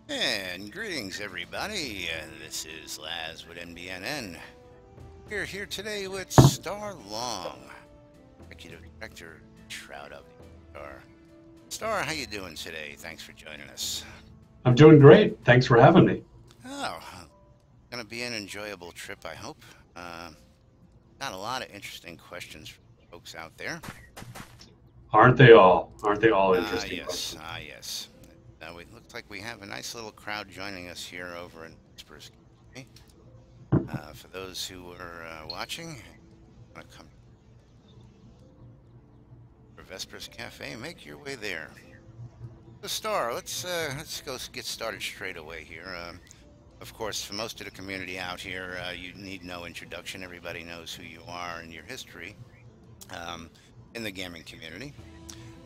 And greetings, everybody. This is Laz with NBNN. We're here today with Starr Long, Executive Director, Shroud of the Starr. Starr, how you doing today? Thanks for joining us. I'm doing great. Thanks for having me. Oh, gonna be an enjoyable trip, I hope. Uh, Got a lot of interesting questions from folks out there. Aren't they all? Aren't they all Ah, interesting yes, questions? ah, yes. It looks like we have a nice little crowd joining us here over in Pittsburgh. For those who are watching, want to come to Vespers Cafe, make your way there. So, Starr, let's go get started straight away here. Of course, for most of the community out here, you need no introduction. Everybody knows who you are and your history um, in the gaming community,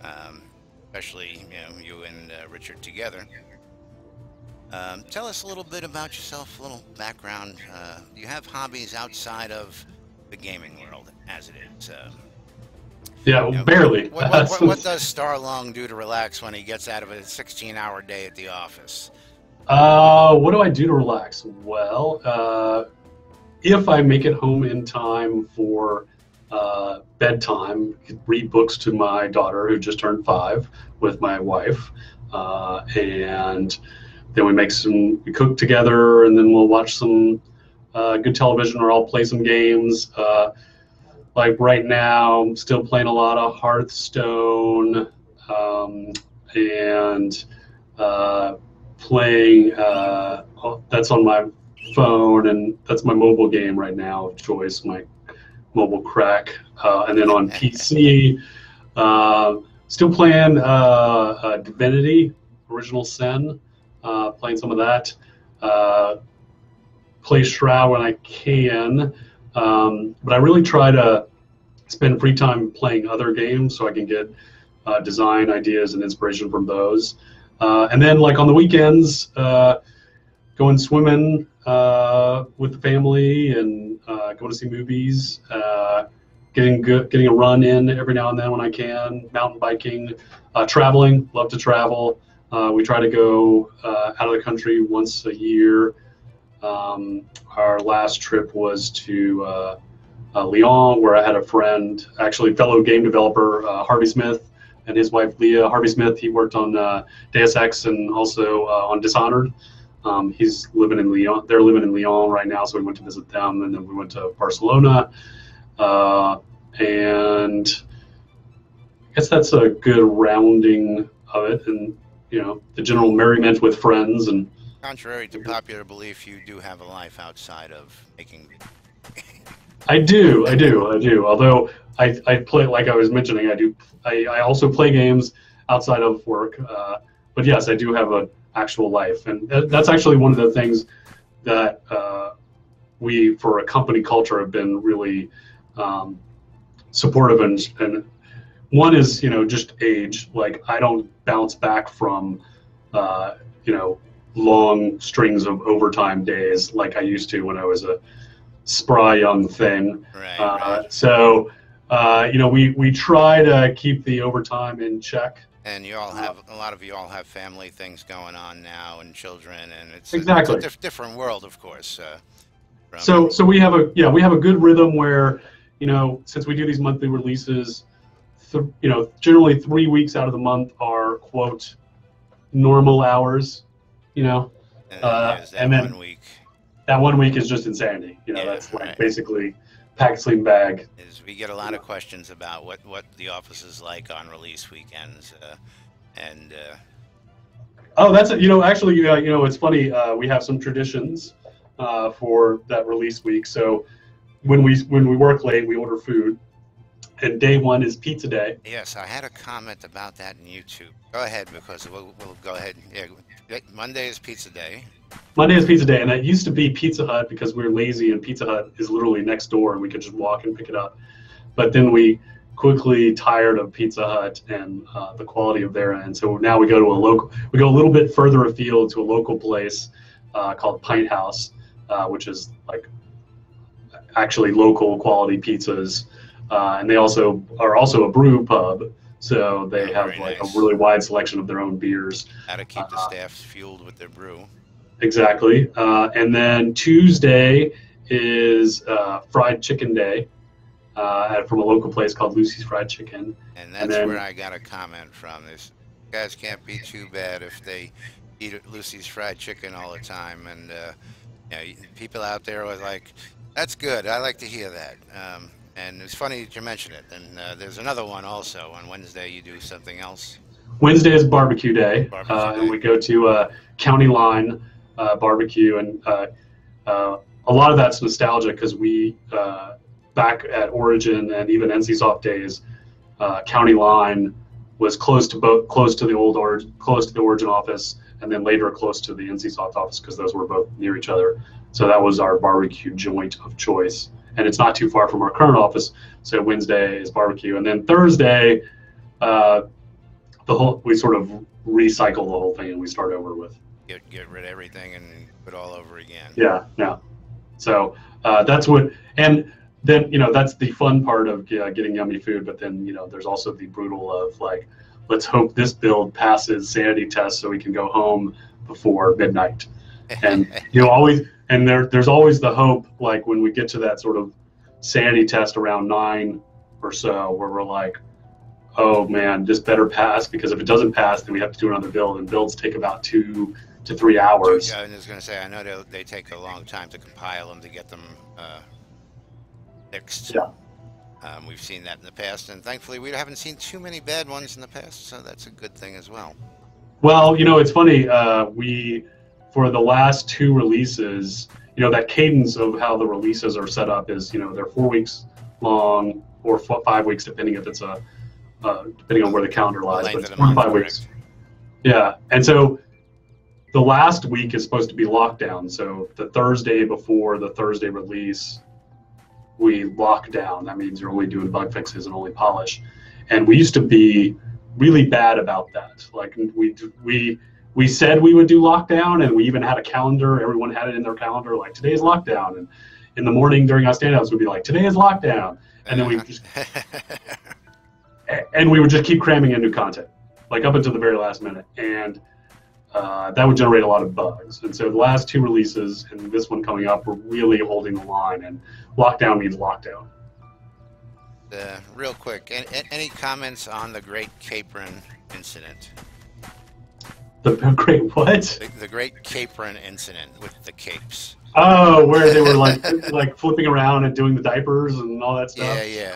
um, especially you and Richard together. Tell us a little bit about yourself, a little background. Do you have hobbies outside of the gaming world, as it is? Yeah, well, barely. What does Starr Long do to relax when he gets out of a 16-hour day at the office? What do I do to relax? Well, if I make it home in time for bedtime, read books to my daughter who just turned 5 with my wife, and then we cook together, and then we'll watch some good television, or I'll play some games. Like right now, I'm still playing a lot of Hearthstone, and playing. That's on my phone, and that's my mobile game right now of choice, my mobile crack. And then on PC, still playing Divinity, Original Sin, playing some of that. Play Shroud when I can. But I really try to spend free time playing other games so I can get design ideas and inspiration from those. And then, like on the weekends, going swimming with the family, and going to see movies. Getting a run in every now and then when I can. Mountain biking, traveling. Love to travel. We try to go out of the country once a year. Our last trip was to Lyon, where I had a friend, actually fellow game developer, Harvey Smith, and his wife Leah. Harvey Smith, he worked on Deus Ex and also on Dishonored. He's living in Lyon. They're living in Lyon right now, so we went to visit them, and then we went to Barcelona. And I guess that's a good rounding of it, and the general merriment with friends. And Contrary to popular belief, you do have a life outside of making. I do. Although I play, like I was mentioning, I also play games outside of work. But yes, I do have an actual life, and that's actually one of the things that we, for a company culture, have been really supportive. And one is, just age. Like, I don't bounce back from long strings of overtime days like I used to when I was a spry young thing. Right. So, we try to keep the overtime in check. And you all have a lot of you all have family things going on now, and children, and Exactly. it's a different world, of course. So we have a good rhythm where, since we do these monthly releases, generally 3 weeks out of the month are, quote, normal hours. And and then 1 week. That 1 week is just insanity. That's like right. basically pack, sleep, bag. We get a lot of questions about what the office is like on release weekends, and Oh, that's it. Actually, it's funny. We have some traditions for that release week. So when we work late, we order food, and day one is pizza day. yes, I had a comment about that in YouTube. Go ahead, because we'll go ahead. Yeah, Monday is pizza day. Monday is pizza day, and it used to be Pizza Hut because we were lazy, and Pizza Hut is literally next door, and we could just walk and pick it up. But then we quickly tired of Pizza Hut and the quality of their end. So now we go a little bit further afield to a local place called Pint House, which is like actually local quality pizzas. And they are also a brew pub. So they Oh, have very like a nice. really wide selection of their own beers. How to keep the Uh, staff fueled with their brew. exactly. And then Tuesday is Fried Chicken Day from a local place called Lucy's Fried Chicken. And And that's where then I got a comment from. This guys can't be too bad if they eat at Lucy's Fried Chicken all the time. And people out there were like, "That's good. I like to hear that." And it's funny that you mention it. And there's another one also on Wednesday. You do something else, Wednesday is barbecue day, barbecue and day. we go to County Line barbecue. And a lot of that's nostalgia because we, back at Origin and even NCSoft days, County Line was close to the close to the Origin office, and then later close to the NCSoft office because those were both near each other. So that was our barbecue joint of choice, and it's not too far from our current office. So Wednesday is barbecue, and then Thursday, uh, we sort of recycle the whole thing and we start over with. Get rid of everything and put all over again. Yeah, yeah. So that's what, and then that's the fun part of getting yummy food. But then there's also the brutal of like, let's hope this build passes sanity tests so we can go home before midnight. And always, and there's always the hope, like when we get to that sort of sanity test around 9 or so, where we're like, oh man, this better pass, because if it doesn't pass, then we have to do another build, and builds take about 2 to 3 hours. I was going to say, I know they take a long time to compile them to get them fixed. Yeah. We've seen that in the past, and thankfully we haven't seen too many bad ones in the past, so that's a good thing as well. Well, it's funny. We, for the last 2 releases, that cadence of how the releases are set up is, they're 4 weeks long or 5 weeks, depending if it's depending on where the calendar lies, but it's 4 to 5 weeks. Yeah, and so the last week is supposed to be lockdown. So the Thursday before the Thursday release, we lock down. That means you're only doing bug fixes and only polish. And we used to be really bad about that. Like we said we would do lockdown, and we even had a calendar. Everyone had it in their calendar, like today's lockdown. And in the morning during our standouts, we'd be like, today is lockdown. And then we would just keep cramming in new content, like up until the very last minute. And that would generate a lot of bugs. And so the last 2 releases and this one coming up, we're really holding the line, and lockdown means lockdown. Real quick, any comments on the Great Capron incident? The great what? The Great Capron incident with the capes. Oh, where they were like flipping around and doing the diapers and all that stuff. Yeah.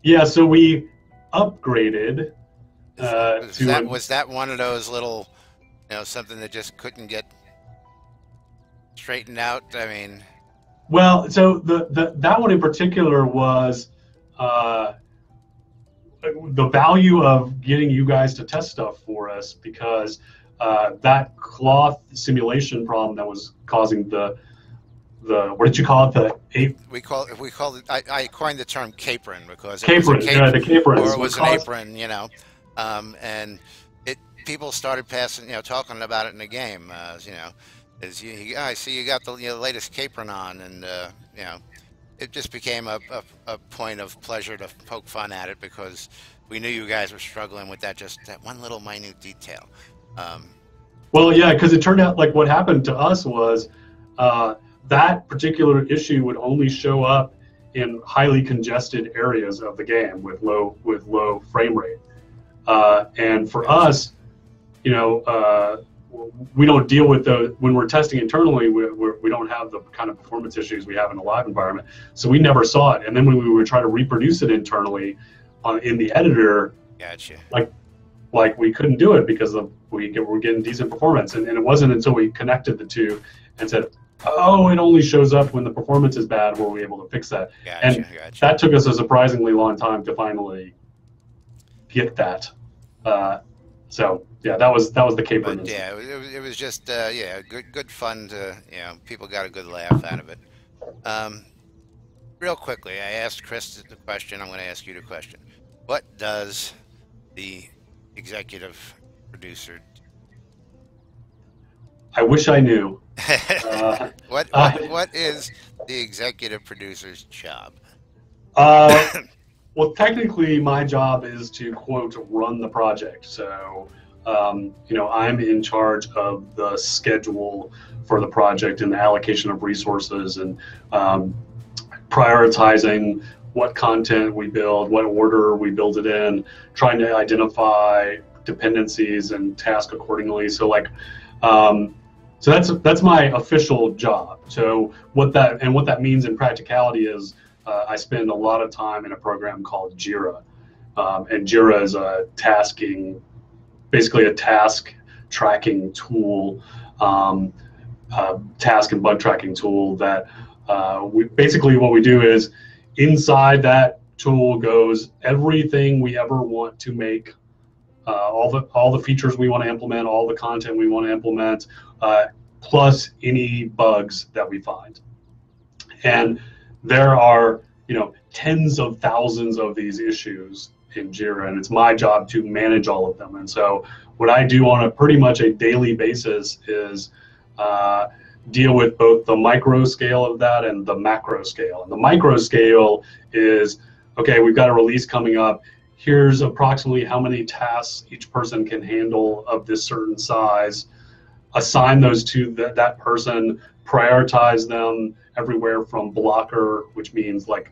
Yeah, so we upgraded Was that one of those little, something that just couldn't get straightened out? I mean, well, so that one in particular was the value of getting you guys to test stuff for us, because that cloth simulation problem that was causing the what did you call it? We call it. I coined the term capron because capron, the capron, or it was an apron, and people started talking about it in the game, I see you got the latest capron on, and it just became a point of pleasure to poke fun at it, because we knew you guys were struggling with that one little minute detail. Well, yeah, because it turned out like what happened to us was that particular issue would only show up in highly congested areas of the game with low frame rate. And for us, we don't deal with when we're testing internally. We don't have the kind of performance issues we have in a live environment, so we never saw it. And then when we would try to reproduce it internally in the editor, gotcha. Like we couldn't do it because we're getting decent performance. And it wasn't until we connected the two and said, oh, it only shows up when the performance is bad, were we able to fix that. Gotcha. That took us a surprisingly long time to finally get that. So yeah, that was the caper. Yeah, it was just good fun to people got a good laugh out of it. Real quickly, I asked Chris the question. I'm going to ask you the question. What does the executive producer do? I wish I knew. What is the executive producer's job? Well, technically, my job is to quote run the project. So, I'm in charge of the schedule for the project and the allocation of resources and um, prioritizing what content we build, what order we build it in, trying to identify dependencies and task accordingly. So, um, so that's my official job. So what that means in practicality is I spend a lot of time in a program called Jira, and Jira is basically a task tracking tool, um, task and bug tracking tool that we basically what we do is inside that tool goes everything we ever want to make, all the features we want to implement, all the content we want to implement, plus any bugs that we find. And there are, tens of thousands of these issues in Jira, and it's my job to manage all of them. And so what I do on a pretty much a daily basis is deal with both the micro scale of that and the macro scale. And the micro scale is, okay, we've got a release coming up. Here's approximately how many tasks each person can handle of this certain size. Assign those to that person, prioritize them everywhere from blocker, which means like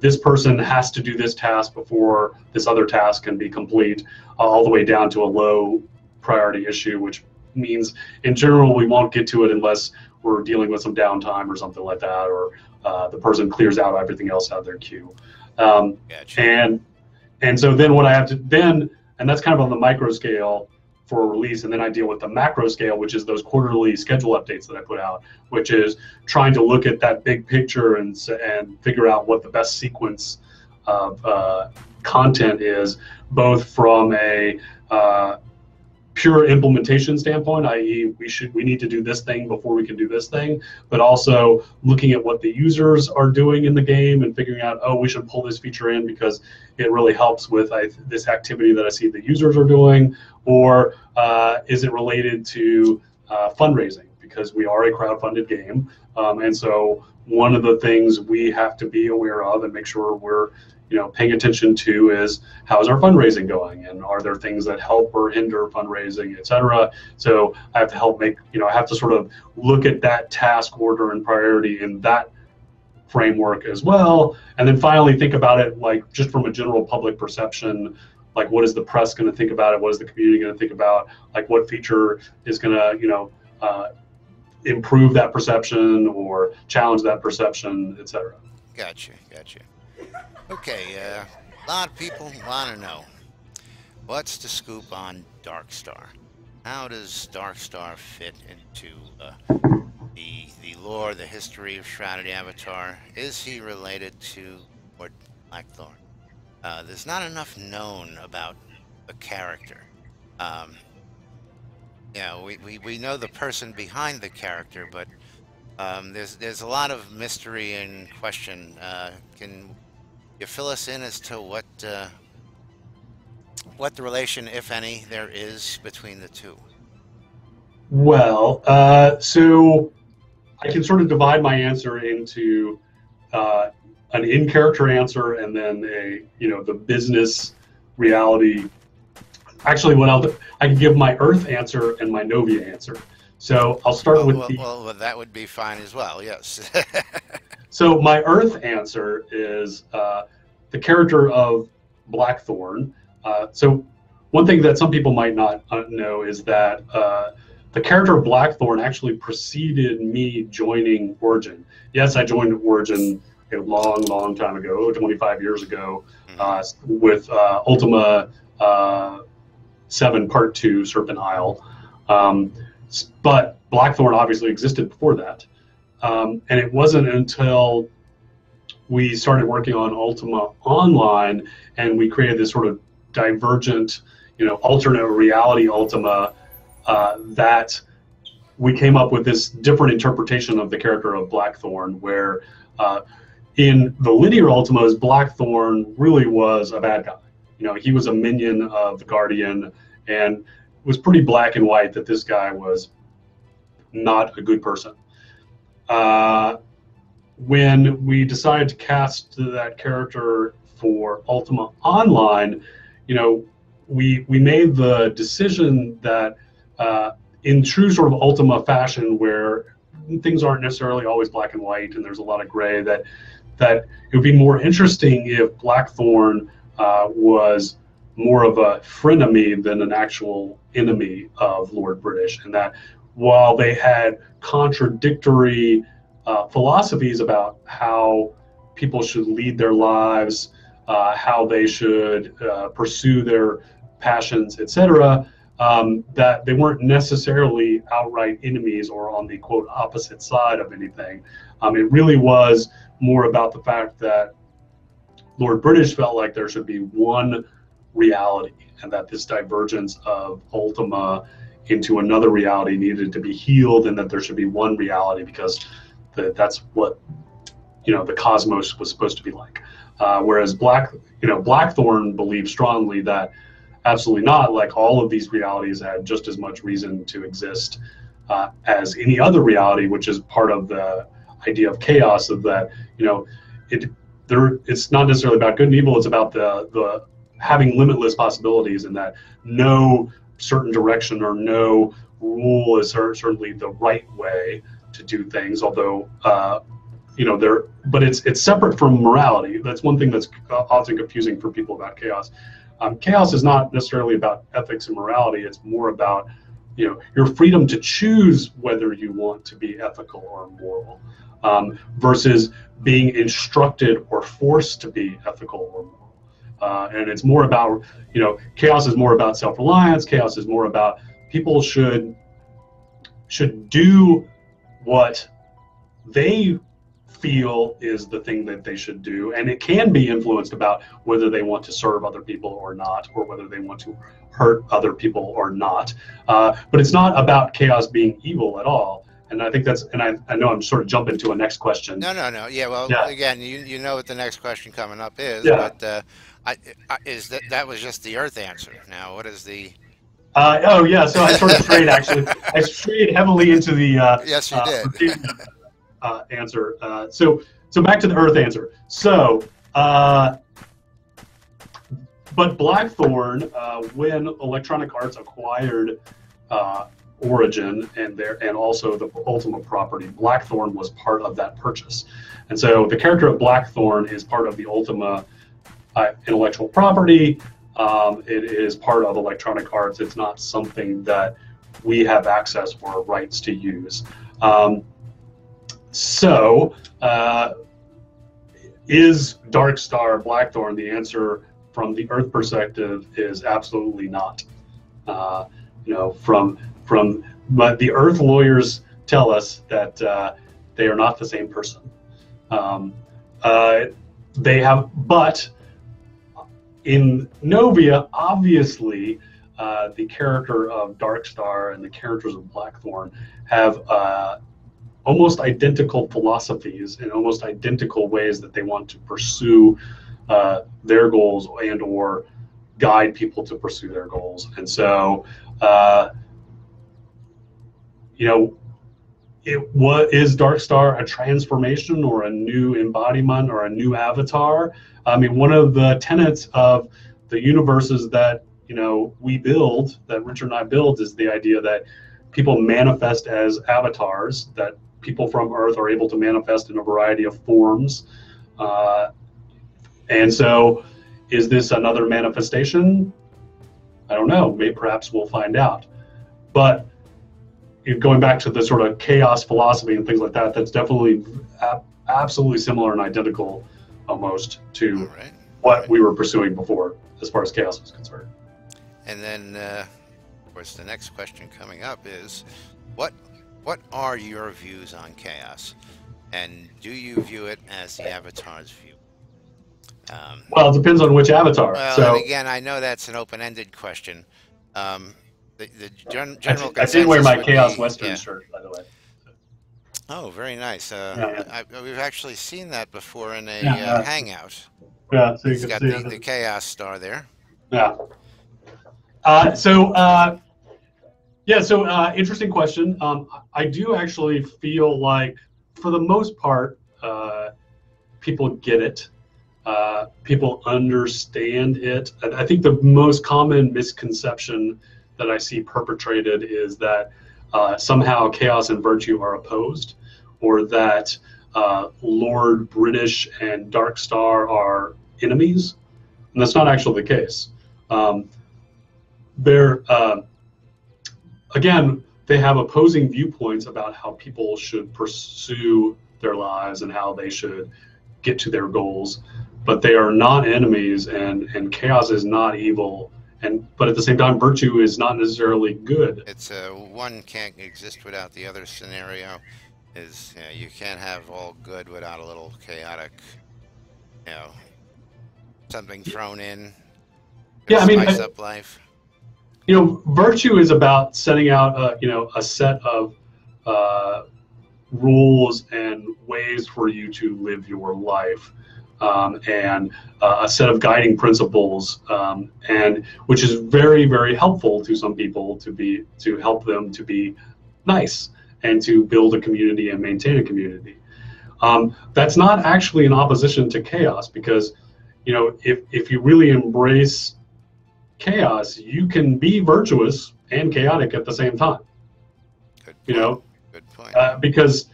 this person has to do this task before this other task can be complete, all the way down to a low priority issue, which means in general we won't get to it unless we're dealing with some downtime or something like that, or the person clears out everything else out of their queue. Gotcha. And so then what I have to and that's kind of on the micro scale for a release, and then I deal with the macro scale, which is those quarterly schedule updates that I put out, which is trying to look at that big picture and figure out what the best sequence of content is, both from a pure implementation standpoint, i.e. we need to do this thing before we can do this thing, but also looking at what the users are doing in the game and figuring out, oh, we should pull this feature in because it really helps with this activity that I see the users are doing, or is it related to fundraising, because we are a crowd-funded game, and so one of the things we have to be aware of and make sure we're paying attention to is, how's our fundraising going, and are there things that help or hinder fundraising, etc. So I have to I have to sort of look at that task order and priority in that framework as well, and then finally think about it like just from a general public perception, like what is the press going to think about it, what is the community going to think about, like what feature is going to improve that perception or challenge that perception, etc. Gotcha. Okay, a lot of people want to know, what's the scoop on Starr? How does Starr fit into the lore, the history of Shrouded Avatar? Is he related to Lord Blackthorn? There's not enough known about the character. We know the person behind the character, but there's a lot of mystery and question. Can you fill us in as to what the relation, if any, there is between the two? Well, so I can sort of divide my answer into an in-character answer and then the business reality. Actually, I can give my Earth answer and my Novia answer. So I'll start with well, that would be fine as well. Yes. So my Earth answer is the character of Blackthorn. So one thing that some people might not know is that the character of Blackthorn actually preceded me joining Origin. Yes, I joined Origin a long time ago, 25 years ago, with Ultima 7 Part 2 Serpent Isle. But Blackthorn obviously existed before that. And it wasn't until we started working on Ultima Online and we created this sort of divergent, alternate reality Ultima, that we came up with this different interpretation of the character of Blackthorn, where in the linear Ultimas, Blackthorn really was a bad guy. He was a minion of the Guardian, and it was pretty black and white that this guy was not a good person. When we decided to cast that character for Ultima Online, you know, we made the decision that in true sort of Ultima fashion, where things aren't necessarily always black and white and there's a lot of gray, that it would be more interesting if Blackthorn was more of a frenemy than an actual enemy of Lord British, and that while they had contradictory philosophies about how people should lead their lives, how they should pursue their passions, etc., that they weren't necessarily outright enemies or on the quote opposite side of anything. It really was more about the fact that Lord British felt like there should be one reality, and that this divergence of Ultima into another reality needed to be healed, and that there should be one reality because that's what, you know, the cosmos was supposed to be like. Whereas Blackthorn believed strongly that absolutely not, like all of these realities had just as much reason to exist as any other reality, which is part of the idea of chaos, of that, you know, it's not necessarily about good and evil, it's about the having limitless possibilities, and that no certain direction or no rule is certainly the right way to do things, although you know, but it's separate from morality. That's one thing that's often confusing for people about chaos. Chaos is not necessarily about ethics and morality. It's more about, you know, your freedom to choose whether you want to be ethical or moral, versus being instructed or forced to be ethical or moral. And it's more about, you know, chaos is more about self-reliance. Chaos is more about people should do what they feel is the thing that they should do, and it can be influenced about whether they want to serve other people or not, or whether they want to hurt other people or not. But it's not about chaos being evil at all. And I think that's, and I know I'm sort of jumping to a next question. No, no, no. Yeah, well, Yeah, again, you know what the next question coming up is, yeah. but is that was just the Earth answer. Now, what is the? Oh yeah, so I sort of strayed actually. I strayed heavily into the Yes, you did. answer. So back to the Earth answer. So, but Blackthorn, when Electronic Arts acquired Origin and also the Ultima property, Blackthorn was part of that purchase, and so the character of Blackthorn is part of the Ultima intellectual property. It is part of Electronic Arts. It's not something that we have access or rights to use. So, is Dark Starr Blackthorn? The answer from the Earth perspective is absolutely not. You know, but the Earth lawyers tell us that they are not the same person. They have, but in Novia, obviously, the character of Dark Starr and the characters of Blackthorn have almost identical philosophies and almost identical ways that they want to pursue their goals and or guide people to pursue their goals. And so, you know, is Dark Starr a transformation or a new embodiment or a new avatar? I mean, one of the tenets of the universes that, you know, we build, that Richard and I build, is the idea that people manifest as avatars, that people from Earth are able to manifest in a variety of forms. And so, is this another manifestation? I don't know. Maybe perhaps we'll find out. But going back to the sort of chaos philosophy and things like that, that's definitely absolutely similar and identical almost to what we were pursuing before as far as chaos was concerned. And then, of course, the next question coming up is, what are your views on chaos? And do you view it as the avatar's view? Well, it depends on which avatar. Well, so, and again, I know that's an open-ended question. The general consensus I did wear my would Chaos be, Western shirt, by the way. Oh, very nice. We've actually seen that before in a hangout. Yeah, so you It's can got see the Chaos Star there. Yeah. Interesting question. I do actually feel like, for the most part, people get it. people understand it. I think the most common misconception that I see perpetrated is that somehow chaos and virtue are opposed, or that Lord British and Dark Star are enemies, and that's not actually the case. They're again, they have opposing viewpoints about how people should pursue their lives and how they should get to their goals, but they are not enemies, and chaos is not evil, but at the same time virtue is not necessarily good. It's one can't exist without the other scenario. Is you can't have all good without a little chaotic, you know, something thrown in to Yeah, I mean, spice up life. virtue is about setting out a set of rules and ways for you to live your life, and a set of guiding principles, and which is very, very helpful to some people to help them to be nice and to build a community and maintain a community. That's not actually in opposition to chaos, because if you really embrace chaos, you can be virtuous and chaotic at the same time. Good You point. know, Good point. because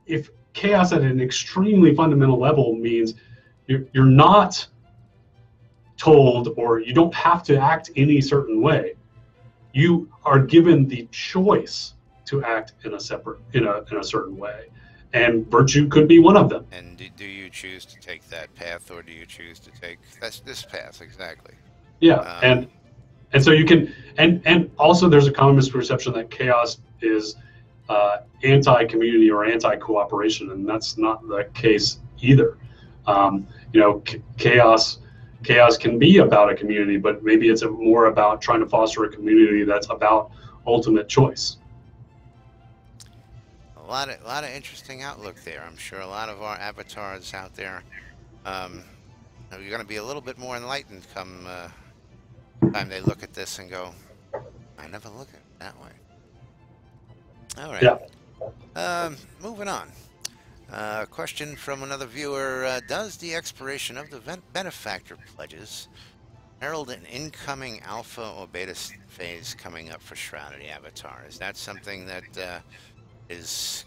if chaos at an extremely fundamental level means you're not told, or you don't have to act any certain way. You are given the choice to act in a certain way, and virtue could be one of them. And do you choose to take that path, or do you choose to take this path? Exactly. Yeah, Um, and so you can, and also there's a common misperception that chaos is anti-community or anti-cooperation, and that's not the case either. Chaos can be about a community, but maybe it's more about trying to foster a community that's about ultimate choice. a lot of interesting outlook there. I'm sure a lot of our avatars out there, are going to be a little bit more enlightened come time they look at this and go, I never look at it that way. All right. Yeah. Moving on. Question from another viewer. Does the expiration of the benefactor pledges herald an incoming alpha or beta phase coming up for Shroud of the Avatar? Is that something that is,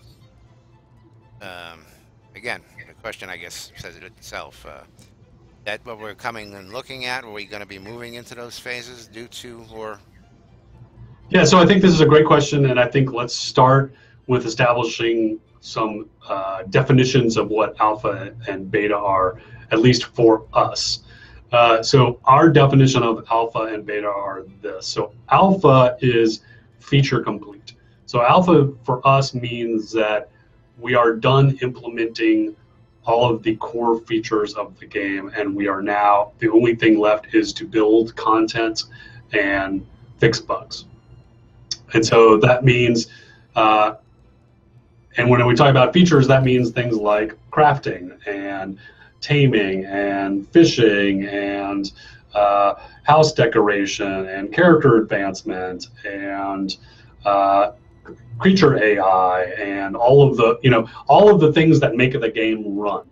again, the question, I guess, says it itself. That what we're coming and looking at? Are we going to be moving into those phases due to, or? Yeah, so I think this is a great question, and I think let's start with establishing some definitions of what alpha and beta are, at least for us. So our definition of alpha and beta are this. So alpha is feature complete. So alpha for us means that we are done implementing all of the core features of the game, and we are now, the only thing left is to build content and fix bugs. And so that means, and when we talk about features, that means things like crafting and taming and fishing and house decoration and character advancement and creature AI and all of the things that make the game run,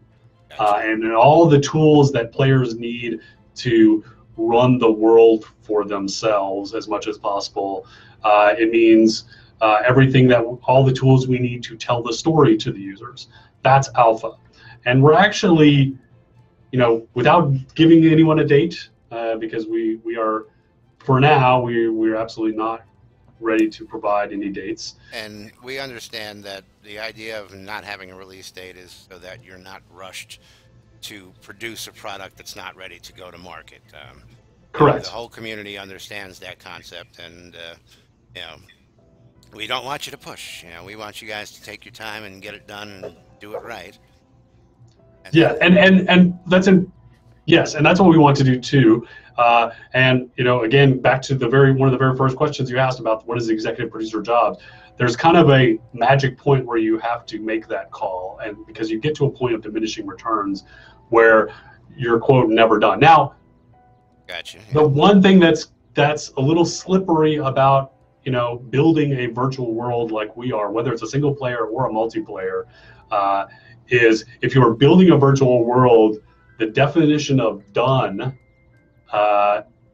and all of the tools that players need to run the world for themselves as much as possible. It means everything all the tools we need to tell the story to the users. That's alpha. And we're actually, without giving anyone a date, because we are, for now, we're absolutely not ready to provide any dates. And we understand that the idea of not having a release date is so that you're not rushed to produce a product that's not ready to go to market. Correct. The whole community understands that concept, and we don't want you to push. We want you guys to take your time and get it done and do it right. Yeah, and that's yes, and that's what we want to do too. And again, back to one of the very first questions you asked about what is the executive producer job. There's kind of a magic point where you have to make that call, and because you get to a point of diminishing returns where you're quote never done. Now, gotcha. Yeah. The one thing that's a little slippery about building a virtual world like we are, whether it's a single player or a multiplayer, is if you're building a virtual world, the definition of done,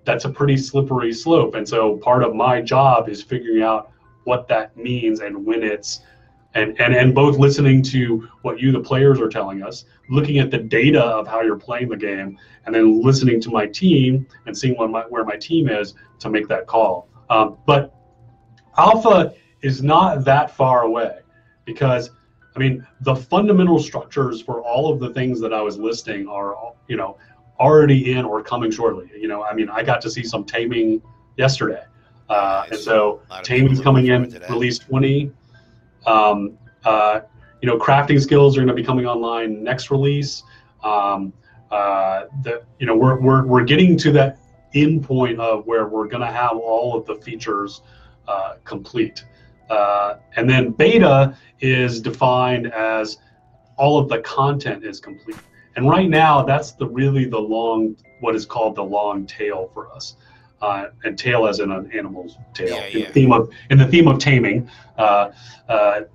that's a pretty slippery slope. And so part of my job is figuring out what that means and when it's, and both listening to what you, the players, are telling us, looking at the data of how you're playing the game, and then listening to my team and seeing where my team is to make that call. But alpha is not that far away, because I mean, the fundamental structures for all of the things that I was listing are, already in or coming shortly. I mean, I got to see some taming yesterday. Nice. And so taming is coming in release 20. Crafting skills are going to be coming online next release. We're getting to that end point of where we're going to have all of the features complete. And then beta is defined as all of the content is complete. And right now, that's what is called the long tail for us. And tail as in an animal's tail. Yeah. In the theme of taming,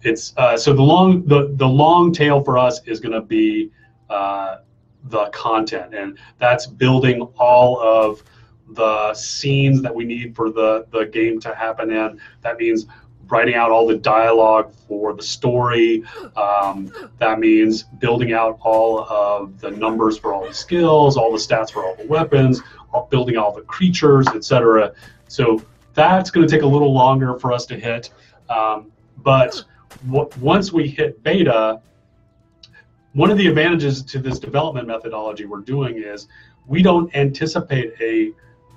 it's so the long tail for us is going to be the content, and that's building all of the scenes that we need for the game to happen in. That means writing out all the dialogue for the story. That means building out all of the numbers for all the skills, all the stats for all the weapons, building all the creatures, etc. So that's going to take a little longer for us to hit. But once we hit beta, one of the advantages to this development methodology we're doing is we don't anticipate a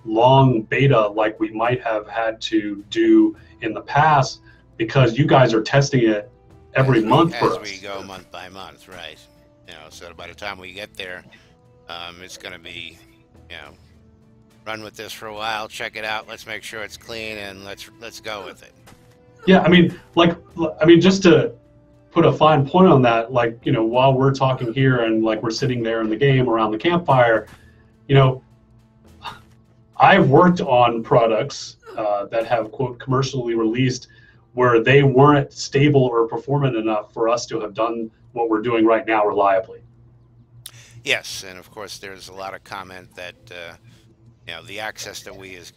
long beta like we might have had to do in the past, because you guys are testing it every month for us. As we go month by month, right? So by the time we get there, it's going to be, run with this for a while, check it out, let's make sure it's clean, and let's go with it. Yeah, I mean, just to put a fine point on that, while we're talking here and we're sitting there in the game around the campfire, I've worked on products that have, quote, commercially released, where they weren't stable or performant enough for us to have done what we're doing right now reliably. Yes, and of course there's a lot of comment that the access that we as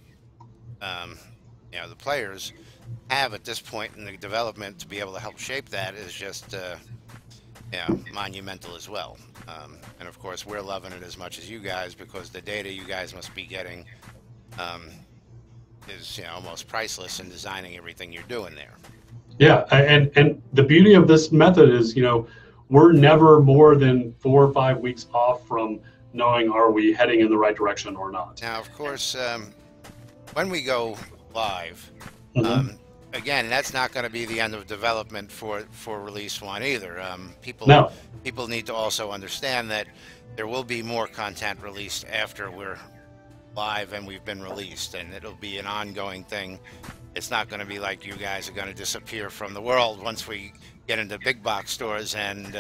the players have at this point in the development to be able to help shape that is just monumental as well. And of course we're loving it as much as you guys, because the data you guys must be getting is almost priceless in designing everything you're doing there. Yeah, and the beauty of this method is we're never more than 4 or 5 weeks off from knowing, are we heading in the right direction or not. Now, of course, when we go live, again, that's not going to be the end of development for release 1 either. People need to also understand that there will be more content released after we're live and we've been released, and it'll be an ongoing thing. It's not going to be like you guys are going to disappear from the world once we get into big box stores, and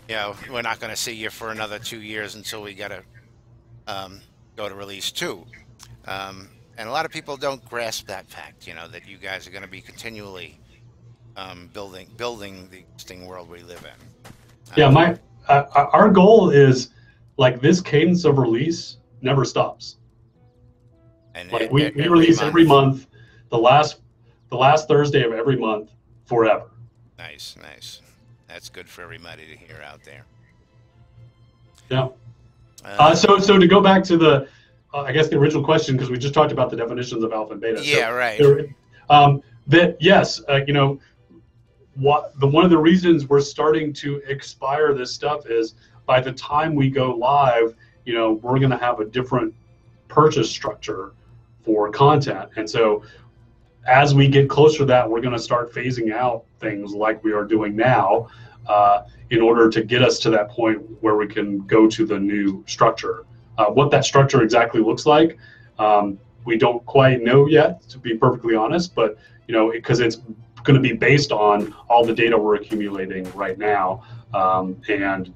we're not going to see you for another 2 years until we get to go to release 2. And a lot of people don't grasp that fact, that you guys are going to be continually building the existing world we live in. Yeah, our goal is this cadence of release never stops. And we release every month, the last Thursday of every month, forever. Nice. That's good for everybody to hear out there. Yeah. So to go back to the, I guess the original question, because we just talked about the definitions of alpha and beta. Yeah, so, right. That yes, one of the reasons we're starting to expire this stuff is by the time we go live, we're going to have a different purchase structure for content, and so as we get closer to that, we're going to start phasing out things like we are doing now, in order to get us to that point where we can go to the new structure. What that structure exactly looks like, we don't quite know yet, to be perfectly honest, but because it's going to be based on all the data we're accumulating right now, and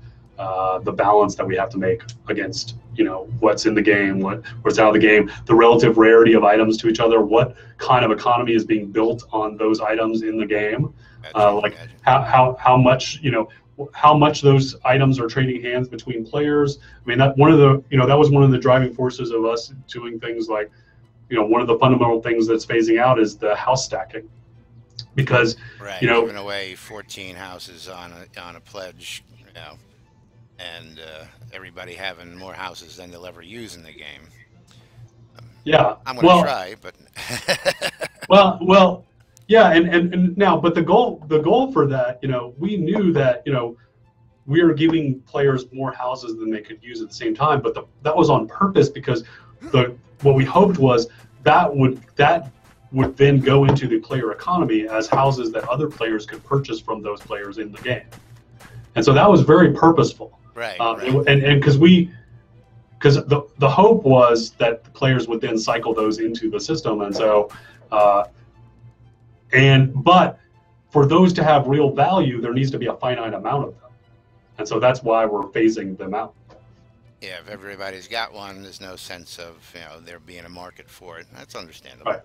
the balance that we have to make against, what's in the game, what's out of the game, the relative rarity of items to each other, what kind of economy is being built on those items in the game, Gotcha, like gotcha. how much, how much those items are trading hands between players. I mean, that that was one of the driving forces of us doing things like, one of the fundamental things that's phasing out is the house stacking, because, Right, giving away 14 houses on a pledge, and everybody having more houses than they'll ever use in the game. yeah, I'm gonna well, try, but well, yeah, and now, but the goal for that, we knew that, we are giving players more houses than they could use at the same time, but that was on purpose, because what we hoped was that would then go into the player economy as houses that other players could purchase from those players in the game, and so that was very purposeful. right, right. And because the hope was that the players would then cycle those into the system, and so but for those to have real value, there needs to be a finite amount of them, and so that's why we're phasing them out. Yeah, if everybody's got one, there's no sense of there being a market for it. That's understandable. Right.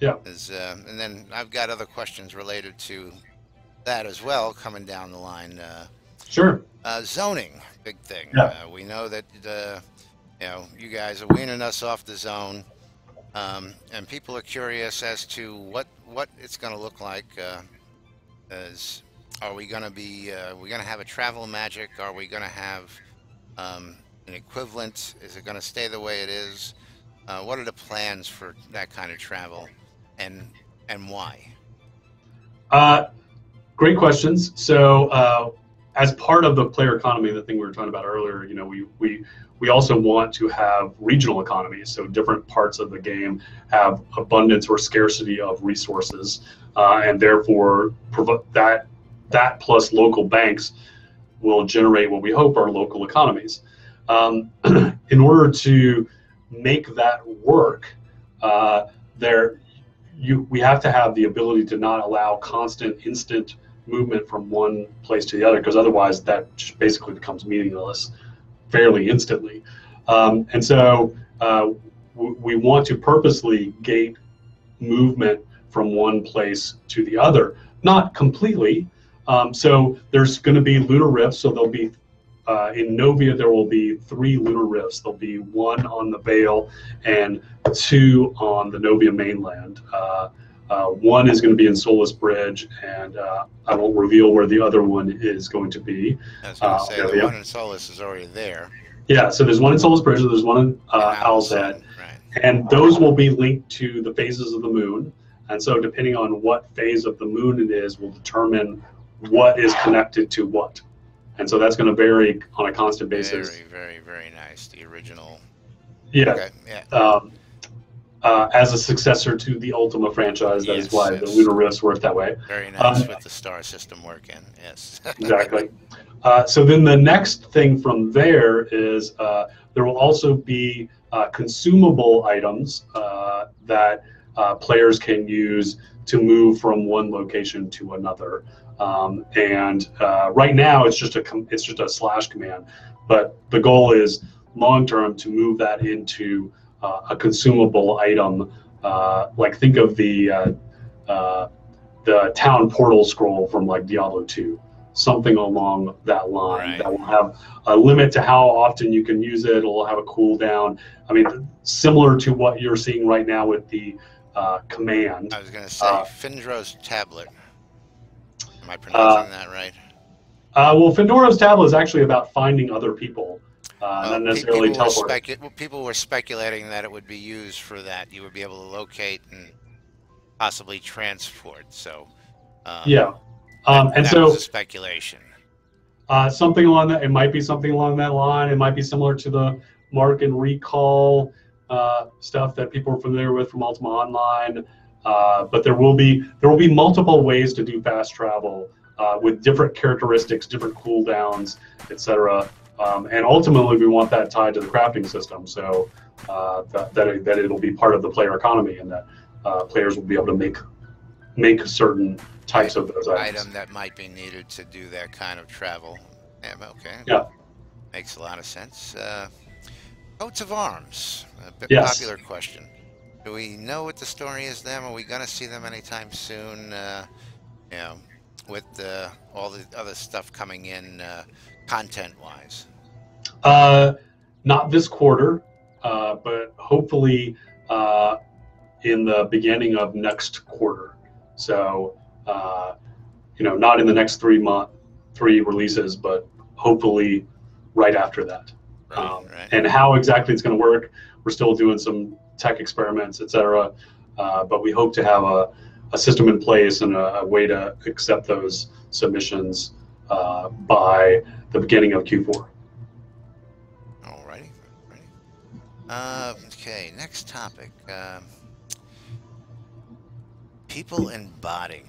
Yeah. And then I've got other questions related to that as well coming down the line. Sure. Zoning, big thing. Yeah. We know that you guys are weaning us off the zone, and people are curious as to what it's going to look like. Are we going to be? We going to have a travel magic? Are we going to have an equivalent? Is it going to stay the way it is? What are the plans for that kind of travel, and why? Great questions. So, as part of the player economy, the thing we were talking about earlier, we also want to have regional economies. So different parts of the game have abundance or scarcity of resources, and therefore that plus local banks will generate what we hope are local economies. In order to make that work, we have to have the ability to not allow constant, instant movement from one place to the other, because otherwise that just basically becomes meaningless fairly instantly. And so we want to purposely gate movement from one place to the other, not completely. So there's going to be lunar rifts, so there'll be in Novia, there will be 3 lunar rifts. There'll be 1 on the Vale and 2 on the Novia mainland. 1 is going to be in Solus Bridge, and I won't reveal where the other one is going to be. I was going to say, the one in Solus is already there. Yeah, so there's 1 in Solus Bridge, there's 1 in Owl's Head, right. And those will be linked to the phases of the moon. And so depending on what phase of the moon it is will determine what is connected to what. And so that's going to vary on a constant basis. Very, very, very nice. The original. Yeah. Okay. Yeah. As a successor to the Ultima franchise, that is why yes. the lunar rifts work that way. Very nice with the Starr system working. Yes. Exactly. So then the next thing from there is there will also be consumable items that players can use to move from one location to another. And right now it's just a slash command, but the goal is long term to move that into a consumable item. Like think of the town portal scroll from like Diablo 2, something along that line. Right. That will have a limit to how often you can use it. It'll have a cooldown. I mean, similar to what you're seeing right now with the command. I was going to say Findro's tablet. Am I pronouncing that right? Well, Findoro's tablet is actually about finding other people, not necessarily teleporting. People were speculating that it would be used for that. You would be able to locate and possibly transport. So yeah, and that so was a speculation. Something along that. It might be something along that line. It might be similar to the mark and recall stuff that people are familiar with from Ultima Online. But there will be multiple ways to do fast travel with different characteristics, different cooldowns, etc. And ultimately, we want that tied to the crafting system, so that it'll be part of the player economy, and that players will be able to make certain types of those items. Item that might be needed to do that kind of travel. Yeah, okay. Yeah. Makes a lot of sense. Coats of arms, a bit Yes. popular question. Do we know what the story is them? Are we going to see them anytime soon? You know, with all the other stuff coming in content-wise. Uh, Not this quarter, but hopefully uh, in the beginning of next quarter. So, not in the next 3 releases, but hopefully right after that. Right, right. And how exactly it's going to work, we're still doing some tech experiments, et cetera. But we hope to have a system in place and a way to accept those submissions by the beginning of Q4. Alrighty, alrighty. Okay, next topic. People and botting.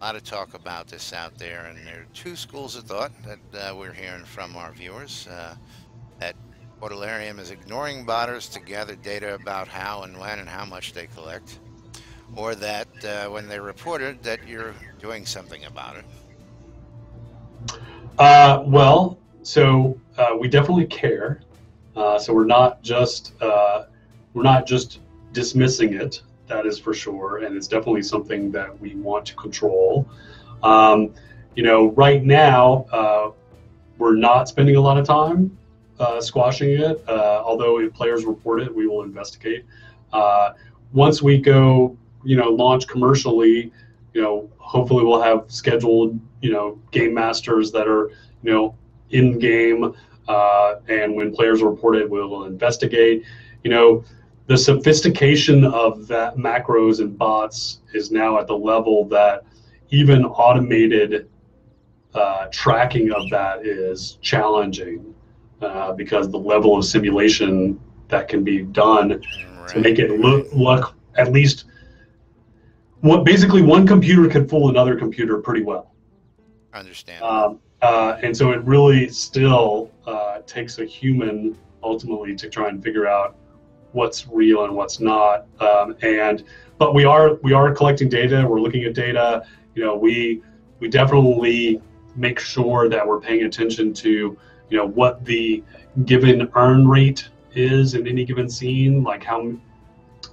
A lot of talk about this out there, and there are two schools of thought that we're hearing from our viewers. That Portalarium is ignoring botters to gather data about how and when and how much they collect, or that when they reported that you're doing something about it. We definitely care. So we're not just dismissing it. That is for sure, and it's definitely something that we want to control. Right now we're not spending a lot of time squashing it. Although if players report it, we will investigate. Once we go, launch commercially, hopefully we'll have scheduled, game masters that are, in game, and when players report it, we'll investigate. The sophistication of that macros and bots is now at the level that even automated tracking of that is challenging because the level of simulation that can be done to make it look at least basically one computer can fool another computer pretty well. Understand. And so it really still takes a human ultimately to try and figure out what's real and what's not. But we are collecting data. We're looking at data. We definitely make sure that we're paying attention to what the given earn rate is in any given scene, like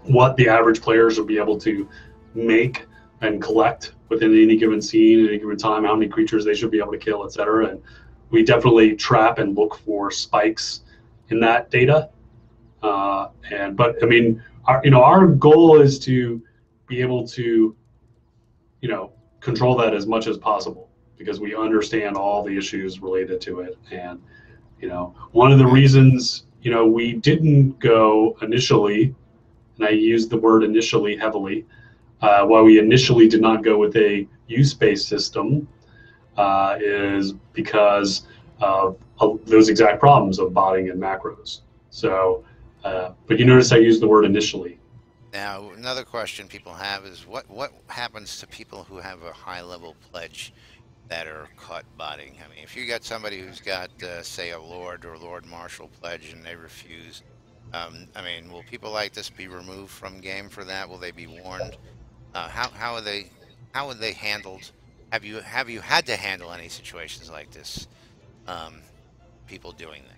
what the average players will be able to make and collect within any given scene at any given time, how many creatures they should be able to kill, etc. And we definitely trap and look for spikes in that data. But I mean, our goal is to be able to, control that as much as possible because we understand all the issues related to it. And, one of the reasons, we didn't go initially, and I use the word initially heavily, why we initially did not go with a use-based system is because of those exact problems of botting and macros. So, but you notice I used the word initially. Now, another question people have is what happens to people who have a high-level pledge that are caught botting? I mean, if you got somebody who's got, say, a Lord or Lord Marshal pledge and they refuse, I mean, will people like this be removed from game for that? Will they be warned? How are they handled? Have you had to handle any situations like this? People doing that.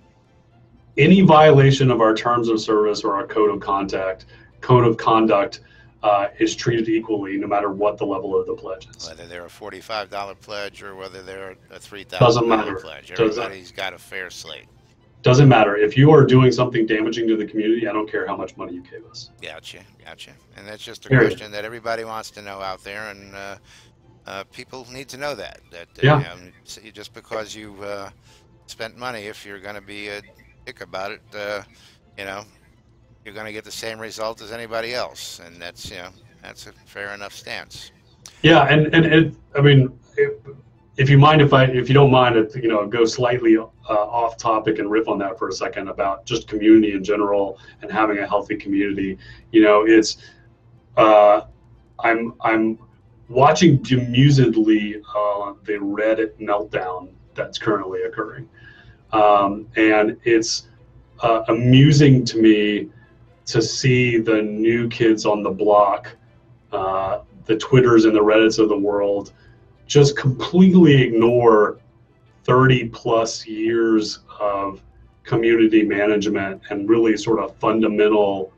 Any violation of our terms of service or our code of conduct is treated equally, no matter what the level of the pledge is. Whether they're a $45 pledge or whether they're a $3,000 pledge, everybody's got a fair slate. Doesn't matter. If you are doing something damaging to the community, I don't care how much money you gave us. Gotcha. And that's just a question that everybody wants to know out there, and people need to know that. Just because you spent money, if you're going to be a dick about it, you're going to get the same result as anybody else, and that's a fair enough stance. Yeah, and I mean, if you don't mind, go slightly off topic and riff on that for a second about just community in general and having a healthy community. It's I'm watching bemusedly the Reddit meltdown that's currently occurring, and it's amusing to me to see the new kids on the block, the Twitters and the Reddits of the world, just completely ignore 30 plus years of community management and really sort of fundamental,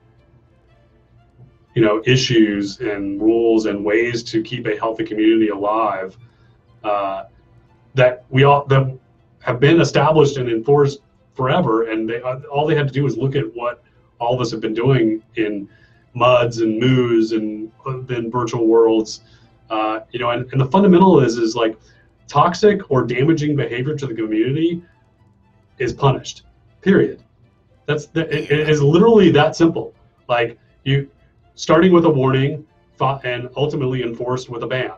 issues and rules and ways to keep a healthy community alive, that have been established and enforced forever. And all they had to do was look at what all of us have been doing in MUDs and MOOs and then virtual worlds, and the fundamental is like toxic or damaging behavior to the community is punished. Period. It is literally that simple. Like starting with a warning, and ultimately enforced with a ban.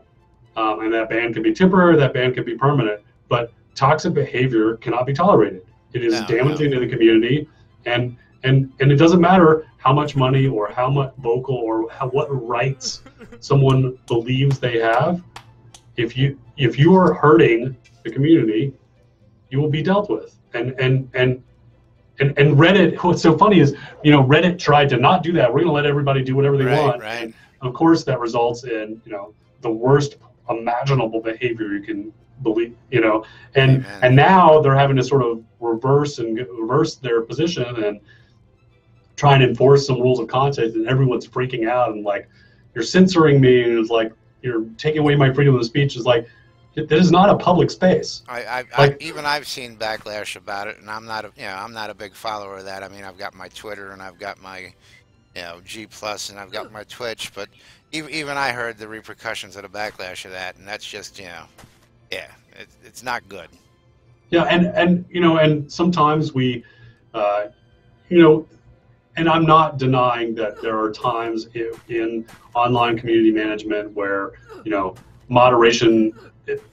And that ban can be temporary, that ban can be permanent, but toxic behavior cannot be tolerated. It is damaging to the community, and it doesn't matter how much money or how much vocal or what rights someone believes they have. If you are hurting the community, you will be dealt with. And Reddit, what's so funny is, Reddit tried to not do that. We're going to let everybody do whatever they want. Right. And of course, that results in, the worst imaginable behavior you can believe, and now they're having to sort of reverse their position and try and enforce some rules of conduct, and everyone's freaking out and like, you're censoring me, and it's like, you're taking away my freedom of speech. Is like, it is not a public space. I've seen backlash about it, and I'm not a big follower of that. I mean, I've got my Twitter and I've got my G Plus and I've got my Twitch, but even I heard the repercussions of the backlash of that, and that's just it's not good. Yeah, and sometimes we, and I'm not denying that there are times in online community management where moderation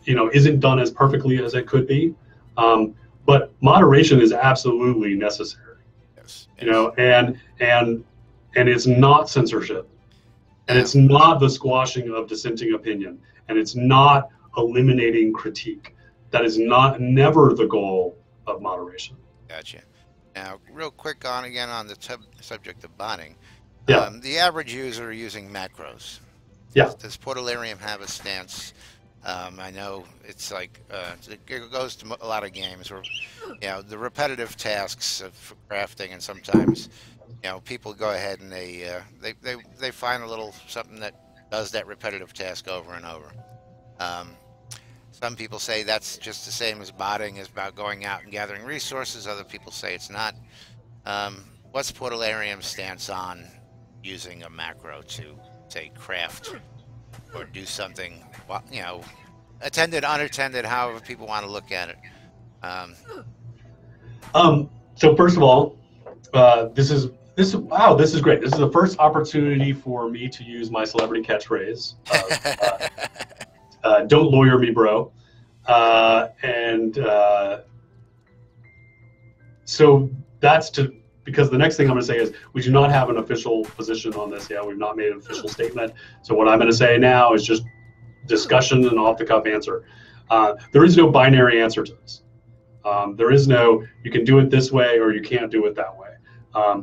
isn't done as perfectly as it could be, but moderation is absolutely necessary. Yes. And it's not censorship, and it's not the squashing of dissenting opinion, and it's not eliminating critique. That is never the goal of moderation. Gotcha. Now, real quick on the subject of botting. Yeah. The average user using macros. Yeah. Does Portalarium have a stance? I know it's like it goes to a lot of games where the repetitive tasks for crafting, and sometimes people go ahead and they find a little something that does that repetitive task over and over. Some people say that's just the same as botting, is about going out and gathering resources. Other people say it's not. What's Portalarium's stance on using a macro to, say, craft or do something, attended, unattended, however people want to look at it? So first of all, this is great. This is the first opportunity for me to use my celebrity catchphrase. Don't lawyer me, bro. So that's because the next thing I'm going to say is we do not have an official position on this yet. We've not made an official statement. So what I'm going to say now is just discussion and off-the-cuff answer. There is no binary answer to this. There is no, you can do it this way or you can't do it that way.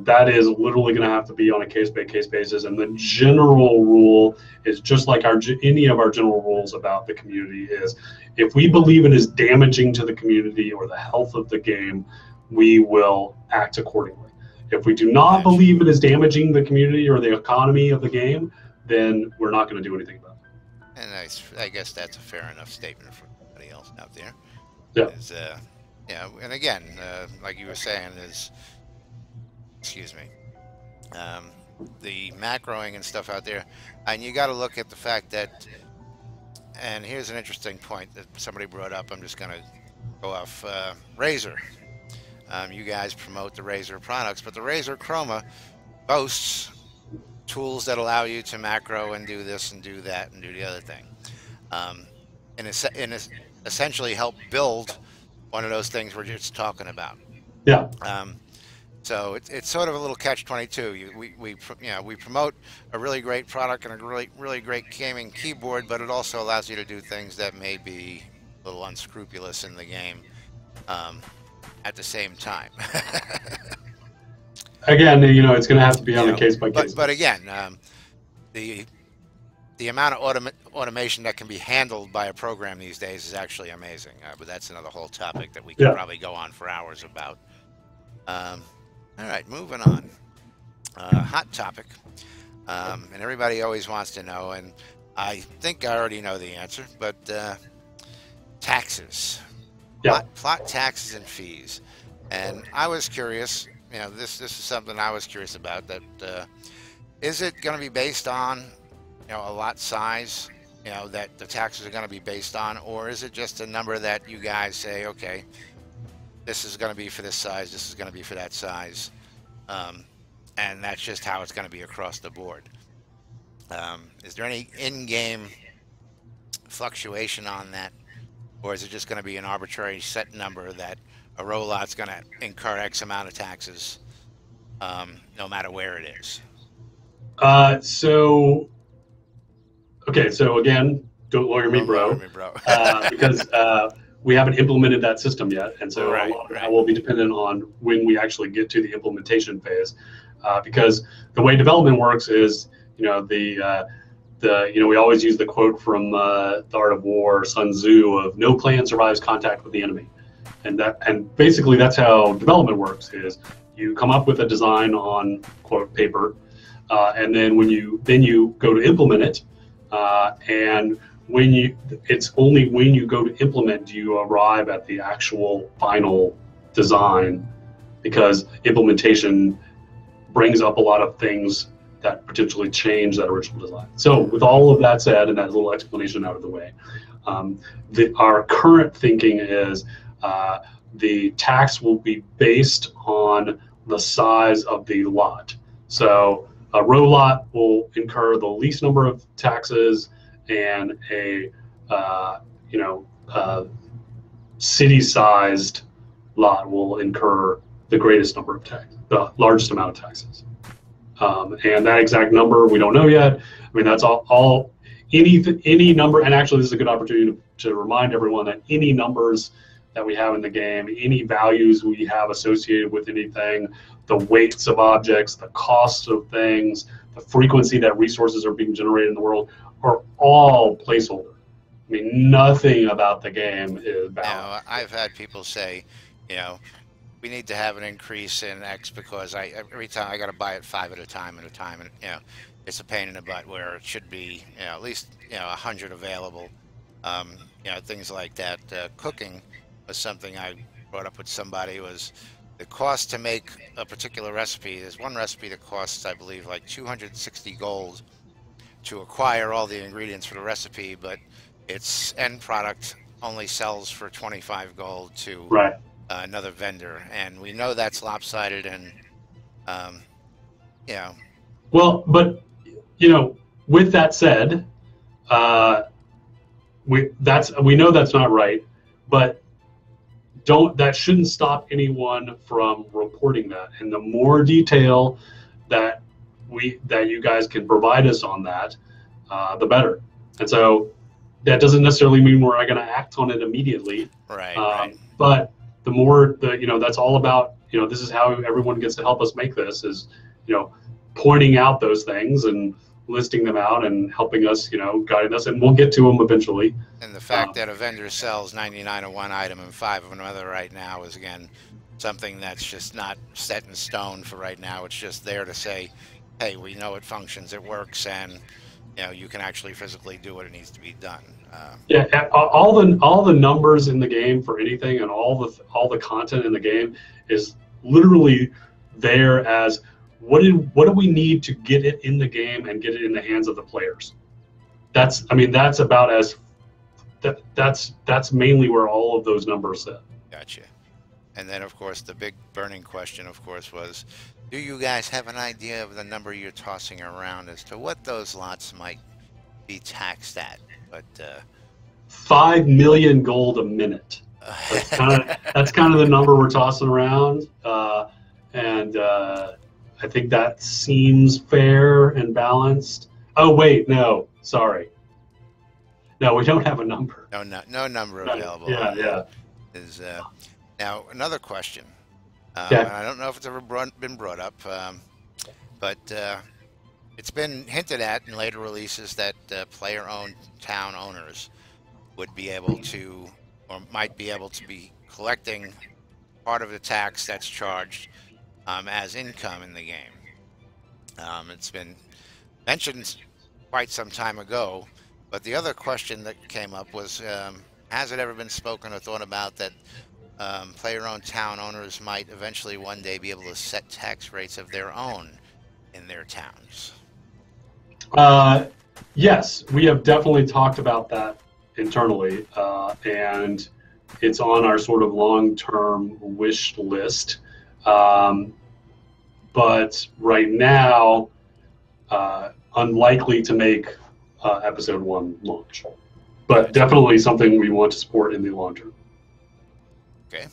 That is literally going to have to be on a case-by-case basis. And the general rule is just like any of our general rules about the community is, if we believe it is damaging to the community or the health of the game, we will act accordingly. If we do not believe it is damaging the community or the economy of the game, then we're not going to do anything about it. And I guess that's a fair enough statement for everybody else out there. Yeah. And again, like you were saying, the macroing and stuff out there, and you got to look at the fact that, and here's an interesting point that somebody brought up. I'm just going to go off Razer. You guys promote the Razer products, but the Razer Chroma boasts tools that allow you to macro and do this and do that and do the other thing, and essentially help build one of those things we're just talking about. Yeah. So it's sort of a little catch-22. We promote a really great product and a really great gaming keyboard, but it also allows you to do things that may be a little unscrupulous in the game at the same time. Again, it's going to have to be on a case-by-case. But again, the amount of automation that can be handled by a program these days is actually amazing. But that's another whole topic that we could Yeah. probably go on for hours about. Um, all right, moving on. Hot topic, and everybody always wants to know, and I think I already know the answer, but taxes, Yeah. plot taxes and fees. And I was curious, this is something I was curious about. That is it going to be based on, a lot size, that the taxes are going to be based on, or is it just a number that you guys say, okay, this is going to be for this size, this is going to be for that size, um, and that's just how it's going to be across the board. Is there any in-game fluctuation on that, or is it just going to be an arbitrary set number that a rollout's going to incur X amount of taxes, no matter where it is? So okay, so again, don't lawyer me, Don't lawyer bro, me, bro. because we haven't implemented that system yet, and so a Right, lot of that right. will be dependent on when we actually get to the implementation phase. Because the way development works is, we always use the quote from The Art of War, Sun Tzu, of "No plan survives contact with the enemy," and basically that's how development works. Is you come up with a design on quote paper, and then you go to implement it, and it's only when you go to implement do you arrive at the actual final design, because implementation brings up a lot of things that potentially change that original design. So with all of that said, and that little explanation out of the way, our current thinking is the tax will be based on the size of the lot. So a row lot will incur the least number of taxes, and a uh, you know city-sized lot will incur the greatest number of the largest amount of taxes. And that exact number we don't know yet. I mean, that's all any number. And actually, this is a good opportunity to remind everyone that any numbers that we have in the game, any values we have associated with anything, the weights of objects, the costs of things, the frequency that resources are being generated in the world, are all placeholder. I mean, nothing about the game is Now, balanced. I've had people say, you know, we need to have an increase in X because every time I got to buy it five at a time, and it's a pain in the butt where it should be, at least 100 available. Things like that. Cooking was something I brought up with somebody, was the cost to make a particular recipe. There's one recipe that costs, I believe, like 260 gold to acquire all the ingredients for the recipe, but its end product only sells for 25 gold to Right. another vendor, and we know that's lopsided. And um, you know, Well, but with that said, uh, we know that's not right, but that shouldn't stop anyone from reporting that. And the more detail that you guys can provide us on that, the better. And so that doesn't necessarily mean we're going to act on it immediately, right, right. but the more that's all about. This is how everyone gets to help us make this, is pointing out those things and listing them out and helping us, guiding us, and we'll get to them eventually. And the fact that a vendor sells 99 of one item and 5 of another right now is, again, something that's just not set in stone for right now. It's just there to say, hey, we know it functions, it works, and you can actually physically do what it needs to be done. Yeah, all the numbers in the game for anything, and all the content in the game is literally there as what do we need to get it in the game and get it in the hands of the players. That's about as that's mainly where all of those numbers sit. Gotcha. And then, of course, the big burning question, of course, was, do you guys have an idea of the number you're tossing around as to what those lots might be taxed at? But 5 million gold a minute. That's kind of the number we're tossing around, and I think that seems fair and balanced. Oh wait, no, sorry, no, we don't have a number. no number No, available yeah, on that. yeah. Is now another question. And Okay. I don't know if it's ever been brought up, but it's been hinted at in later releases that player-owned town owners would be able to, or might be able to be collecting part of the tax that's charged as income in the game. It's been mentioned quite some time ago, but the other question that came up was, has it ever been spoken or thought about that player-owned town owners might eventually one day be able to set tax rates of their own in their towns? Uh, yes, we have definitely talked about that internally, and it's on our sort of long-term wish list. Um, but right now, unlikely to make episode one launch. But Gotcha. definitely something we want to support in the long term. Okay.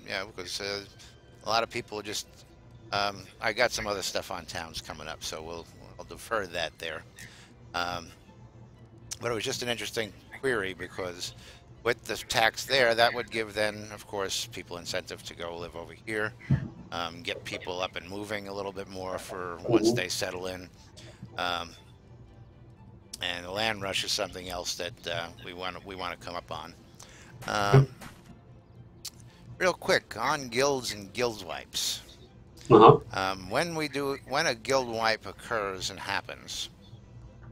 Yeah, because a lot of people just. I got some other stuff on towns coming up, so I'll defer that there. Um, but it was just an interesting query because with the tax there, that would give then, of course, people incentive to go live over here, get people up and moving a little bit more for once Mhm. they settle in. Um, and the land rush is something else that we want to come up on. Yep. Um, real quick on guilds and guild wipes. Uh-huh. When a guild wipe occurs and happens,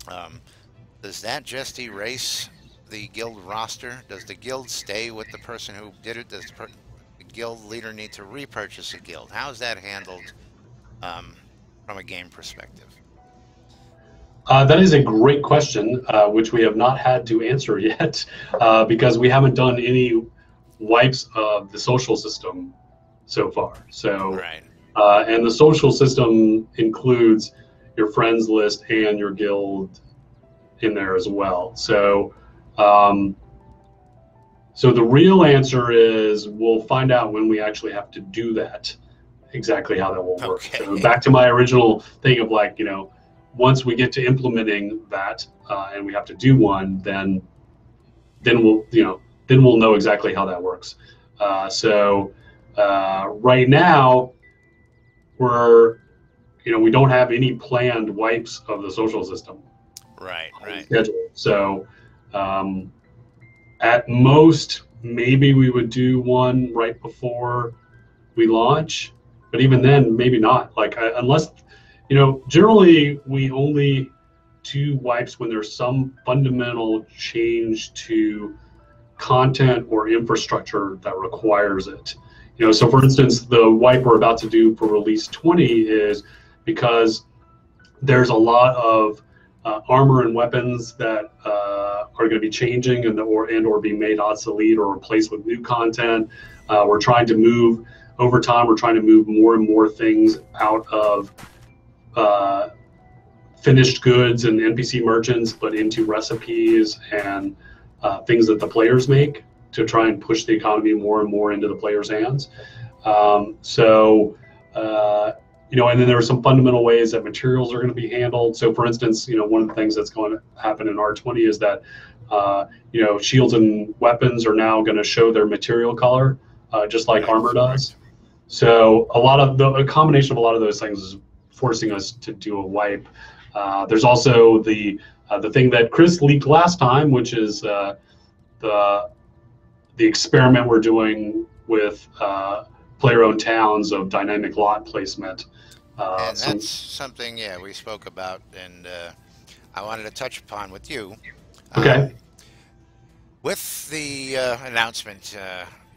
um, does that just erase the guild roster? Does the guild stay with the person who did it? Does the guild leader need to repurchase a guild? How is that handled um, from a game perspective? That is a great question, which we have not had to answer yet, because we haven't done any wipes of the social system so far. So, Right. and the social system includes your friends list and your guild in there as well. Um, so the real answer is we'll find out when we actually have to do that, exactly how that will work. So Okay. back to my original thing of like, once we get to implementing that and we have to do one, then we'll know exactly how that works. Right now we're we don't have any planned wipes of the social system Right. on the Right. schedule. So um, at most, maybe we would do one right before we launch, but even then, maybe not. Like unless, generally we only do wipes when there's some fundamental change to content or infrastructure that requires it. So Gotcha. for instance, the wipe we're about to do for release 20 is because there's a lot of armor and weapons that are going to be changing and or being made obsolete or replaced with new content. We're trying to move over time. We're trying to move more and more things out of uh, finished goods and NPC merchants, but into recipes and things that the players make to try and push the economy more and more into the players' hands. Um, so, uh, and then there are some fundamental ways that materials are going to be handled. So, for instance, one of the things that's going to happen in R20 is that, shields and weapons are now going to show their material color, just like Right. armor does. Correct. So, a combination of a lot of those things is forcing us to do a wipe. There's also the thing that Chris leaked last time, which is the the experiment we're doing with player-owned towns of dynamic lot placement. And that's Some something, yeah, we spoke about, and I wanted to touch upon with you. Okay. Um, with the announcement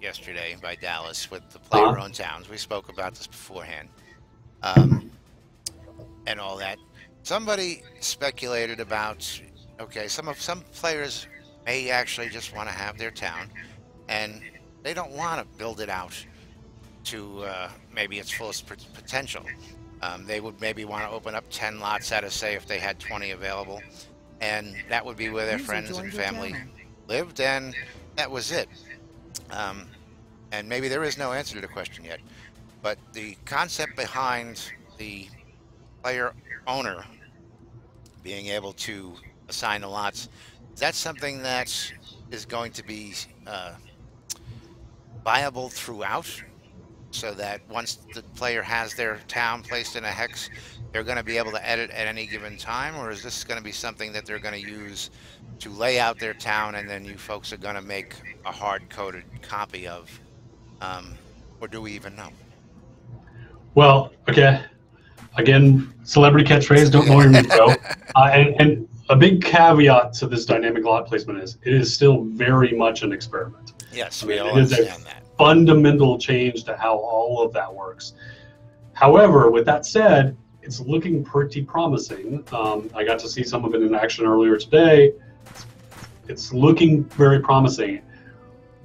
yesterday by Dallas with the uh, player-owned towns, we spoke about this beforehand, um, and all that. Somebody speculated about, okay, some players may actually just want to have their town, and they don't want to build it out to maybe its fullest potential. They would maybe want to open up 10 lots out of, say, if they had 20 available, and that would be where their User friends and joined your family channel. lived, and that was it. Um, and maybe there is no answer to the question yet, but the concept behind the player owner being able to assign the lots, is that something that is going to be uh, viable throughout? so that once the player has their town placed in a hex, they're going to be able to edit at any given time, or is this going to be something that they're going to use to lay out their town, and then you folks are going to make a hard-coded copy of, um, or do we even know? Well, okay. Again, celebrity catchphrase, don't lawyer me, bro. And a big caveat to this dynamic lot placement is it is still very much an experiment. Yes, I we mean, all it is a understand that. fundamental change to how all of that works. However, with that said, it's looking pretty promising. I got to see some of it in action earlier today. It's looking very promising.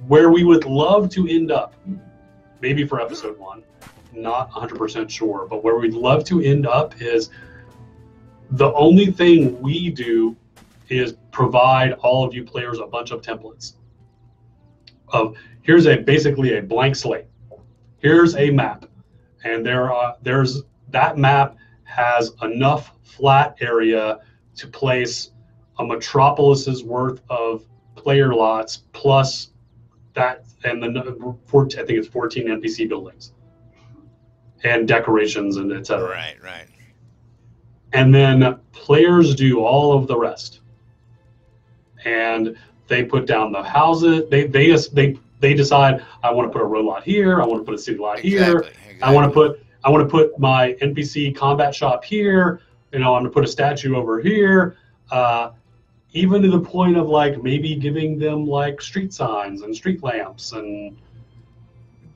Where we would love to end up, maybe for episode one, not 100% sure, but where we'd love to end up is the only thing we do is provide all of you players a bunch of templates of here's a basically a blank slate. Here's a map, and there's that map has enough flat area to place a metropolis's worth of player lots plus that and the 14, I think it's 14 NPC buildings and decorations and etc. Right, right. And then players do all of the rest, and they put down the houses. They decide I want to put a road lot here. I want to put a city lot here. Exactly, I want to exactly. put my NPC combat shop here. I'm going to put a statue over here. Even to the point of like maybe giving them like street signs and street lamps and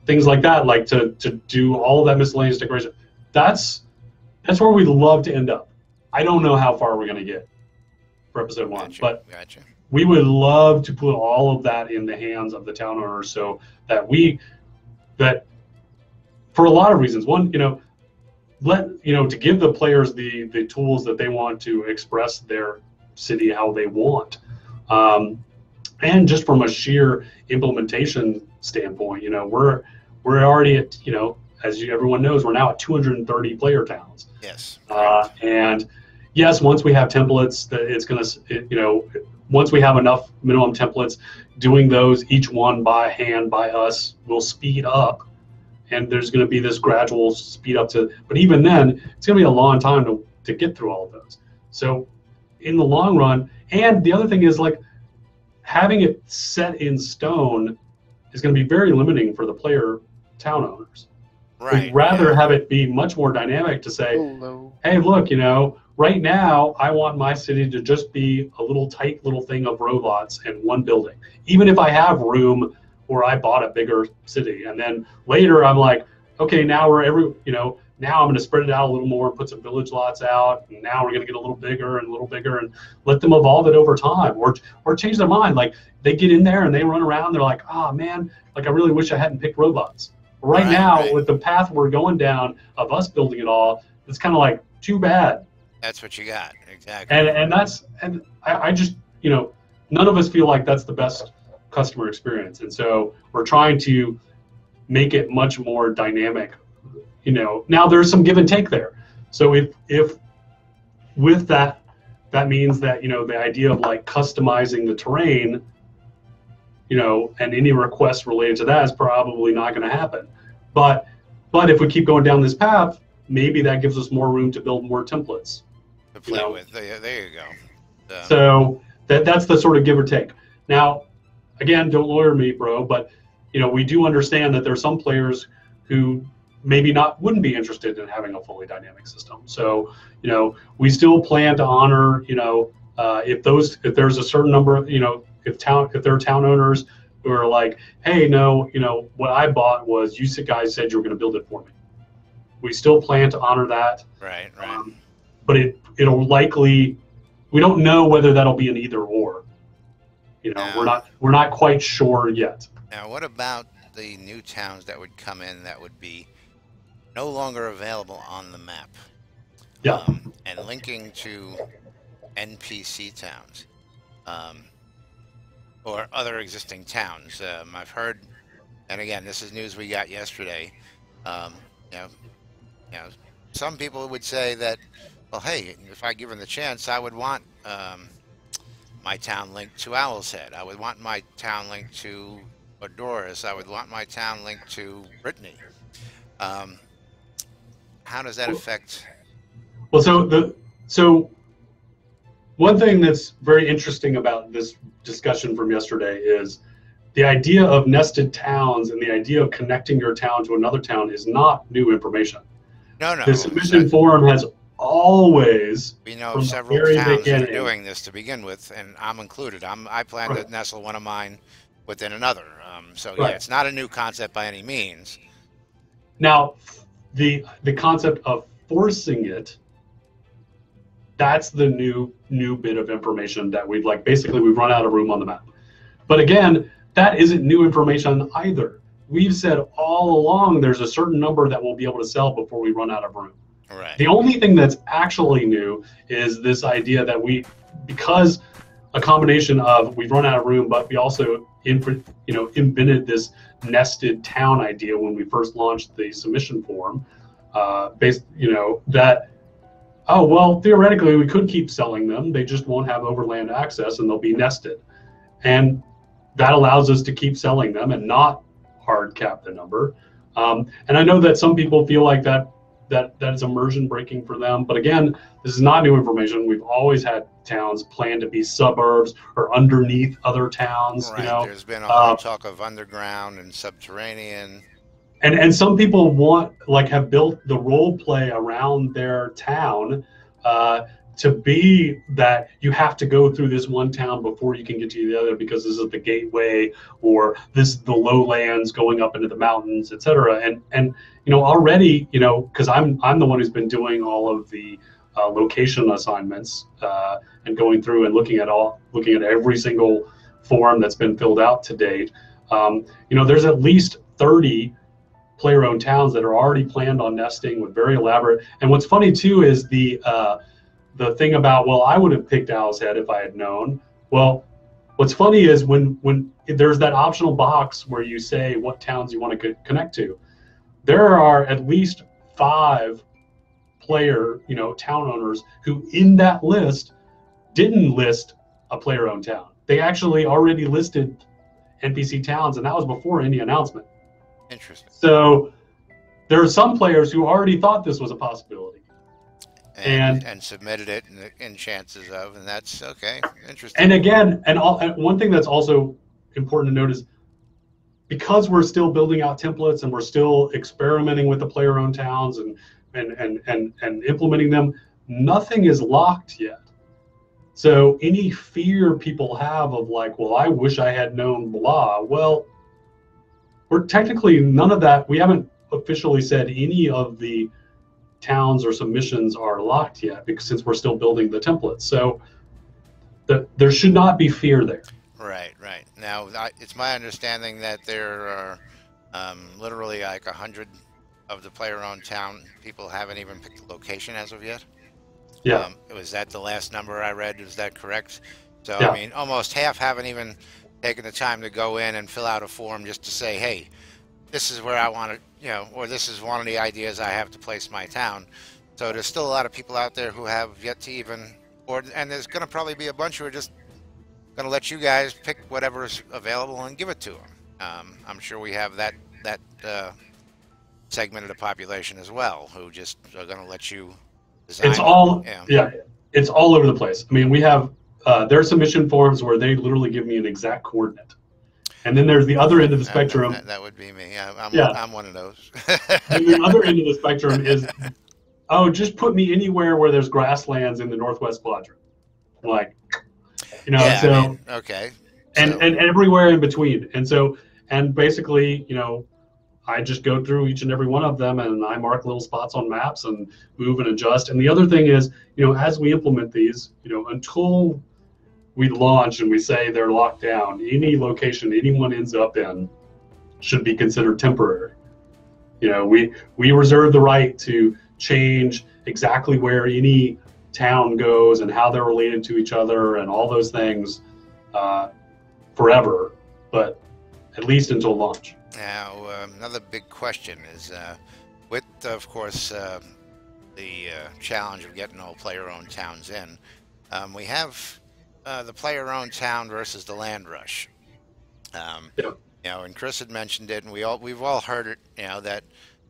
things like that, like to do all of that miscellaneous decoration. That's where we'd love to end up. I don't know how far we're going to get for episode one, Gotcha, but gotcha. we would love to put all of that in the hands of the town owners so that that for a lot of reasons. One, to give the players the tools that they want to express their city how they want. And just from a sheer implementation standpoint, we're already at, as everyone knows, we're now at 230 player towns. Yes. And yes, once we have templates, once we have enough minimum templates, doing those each one by hand by us will speed up, and there's going to be this gradual speed up to. But even then, it's going to be a long time to get through all of those. So, in the long run, and the other thing is like having it set in stone is going to be very limiting for the player town owners. Right. We'd rather yeah. have it be much more dynamic to say, Hello. hey, look, right now I want my city to just be a little tight little thing of road lots and one building. Even if I have room or I bought a bigger city. And then later I'm like, okay, now now I'm going to spread it out a little more and put some village lots out. And now we're going to get a little bigger and let them evolve it over time or change their mind. Like they get in there and they run around. They're like, oh man, like I really wish I hadn't picked road lots. Right now, Right. with the path we're going down of us building it all, it's kind of like too bad. That's what you got. Exactly. And I just none of us feel like that's the best customer experience, and so we're trying to make it much more dynamic. Now there's some give and take there. So if with that means that the idea of like customizing the terrain, and any requests related to that is probably not going to happen. But if we keep going down this path, maybe that gives us more room to build more templates To play with. There you go. So that's the sort of give or take. Now, again, don't lawyer me, bro, but we do understand that there's some players who maybe wouldn't be interested in having a fully dynamic system. So we still plan to honor if there's a certain number of if there are town owners who are like, hey, no, what I bought was you guys said you were going to build it for me. We still plan to honor that. Right. But it'll likely, we don't know whether that'll be an either or. We're not quite sure yet. Now, what about the new towns that would come in that would be no longer available on the map? Yeah. And linking to NPC towns. Or other existing towns. I've heard, and again, this is news we got yesterday. You know, some people would say that, well, hey, if I given the chance, I would want my town linked to Owl's Head. I would want my town linked to Adoris. I would want my town linked to Brittany. Um, how does that affect? Well, so one thing that's very interesting about this discussion from yesterday is the idea of nested towns and the idea of connecting your town to another town is not new information. No, The no. submission forum has always, We know of from the several very towns that are beginning, doing this to begin with, and I'm included. I plan to right, nestle one of mine within another. So yeah, right. it's not a new concept by any means. Now, the concept of forcing it, that's the new bit of information that we've like basically we've run out of room on the map. But again, that isn't new information either. We've said all along there's a certain number that we'll be able to sell before we run out of room. Right. The only thing that's actually new is this idea that because a combination of we've run out of room, but we also invented this nested town idea when we first launched the submission form. That oh well, theoretically we could keep selling them. They just won't have overland access and they'll be nested, and that allows us to keep selling them and not hard cap the number. And I know that some people feel like that is immersion breaking for them. But again, this is not new information. We've always had towns planned to be suburbs or underneath other towns. Right. There's been a whole Uh, talk of underground and subterranean. and some people have built the role play around their town uh, to be that you have to go through this one town before you can get to the other because this is the gateway or this is the lowlands going up into the mountains, etc. And already because I'm the one who's been doing all of the location assignments and going through and looking at every single form that's been filled out to date. There's at least 30 player-owned towns that are already planned on nesting with very elaborate. And what's funny too is the thing about, well, I would have picked Owl's Head if I had known. Well, what's funny is when there's that optional box where you say what towns you want to connect to, there are at least 5 town owners who in that list didn't list a player-owned town. They actually already listed NPC towns, and that was before any announcement. Interesting. So there are some players who already thought this was a possibility. And submitted it in chances of, and that's okay. Interesting. And again, and one thing that's also important to note is because we're still building out templates and we're still experimenting with the player-owned towns and implementing them, nothing is locked yet. So any fear people have of like, well, I wish I had known blah, well, we're technically none of that. We haven't officially said any of the towns or submissions are locked yet because since we're still building the templates. So there should not be fear there. Right. Now, it's my understanding that there are literally like 100 of the player-owned town people haven't even picked the location as of yet. Yeah. Was that the last number I read? Is that correct? So, Yeah. I mean, almost half haven't even taken the time to go in and fill out a form just to say, hey, this is where I want to, or this is one of the ideas I have to place my town. So there's still a lot of people out there who have yet to even, and there's going to probably be a bunch who are just going to let you guys pick whatever's available and give it to them. I'm sure we have that segment of the population as well who just are going to let you design. It's all, it's all over the place. I mean, we have their submission forms where they literally give me an exact coordinate. And then there's the other end of the spectrum. That would be me. I'm one of those. And the other end of the spectrum is, oh, just put me anywhere where there's grasslands in the northwest quadrant. Like, yeah, so, I mean, okay. and everywhere in between. And so, and basically, I just go through each and every one of them and I mark little spots on maps and move and adjust. And the other thing is, as we implement these, until we launch and we say they're locked down, any location anyone ends up in should be considered temporary. We reserve the right to change exactly where any town goes and how they're related to each other and all those things forever, but at least until launch. Now, another big question is, with, of course, the challenge of getting all player-owned towns in, we have the player-owned town versus the land rush. Yeah. And Chris had mentioned it, and we've all heard it. That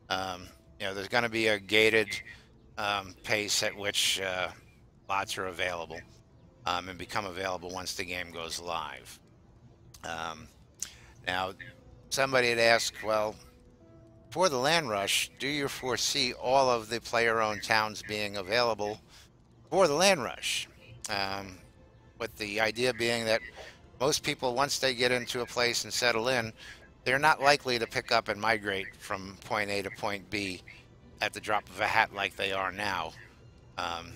Um, there's going to be a gated pace at which lots are available and become available once the game goes live. Um, Now, somebody had asked, well, for the land rush, do you foresee all of the player-owned towns being available for the land rush? Um, with the idea being that most people, once they get into a place and settle in, they're not likely to pick up and migrate from point A to point B at the drop of a hat like they are now. Um,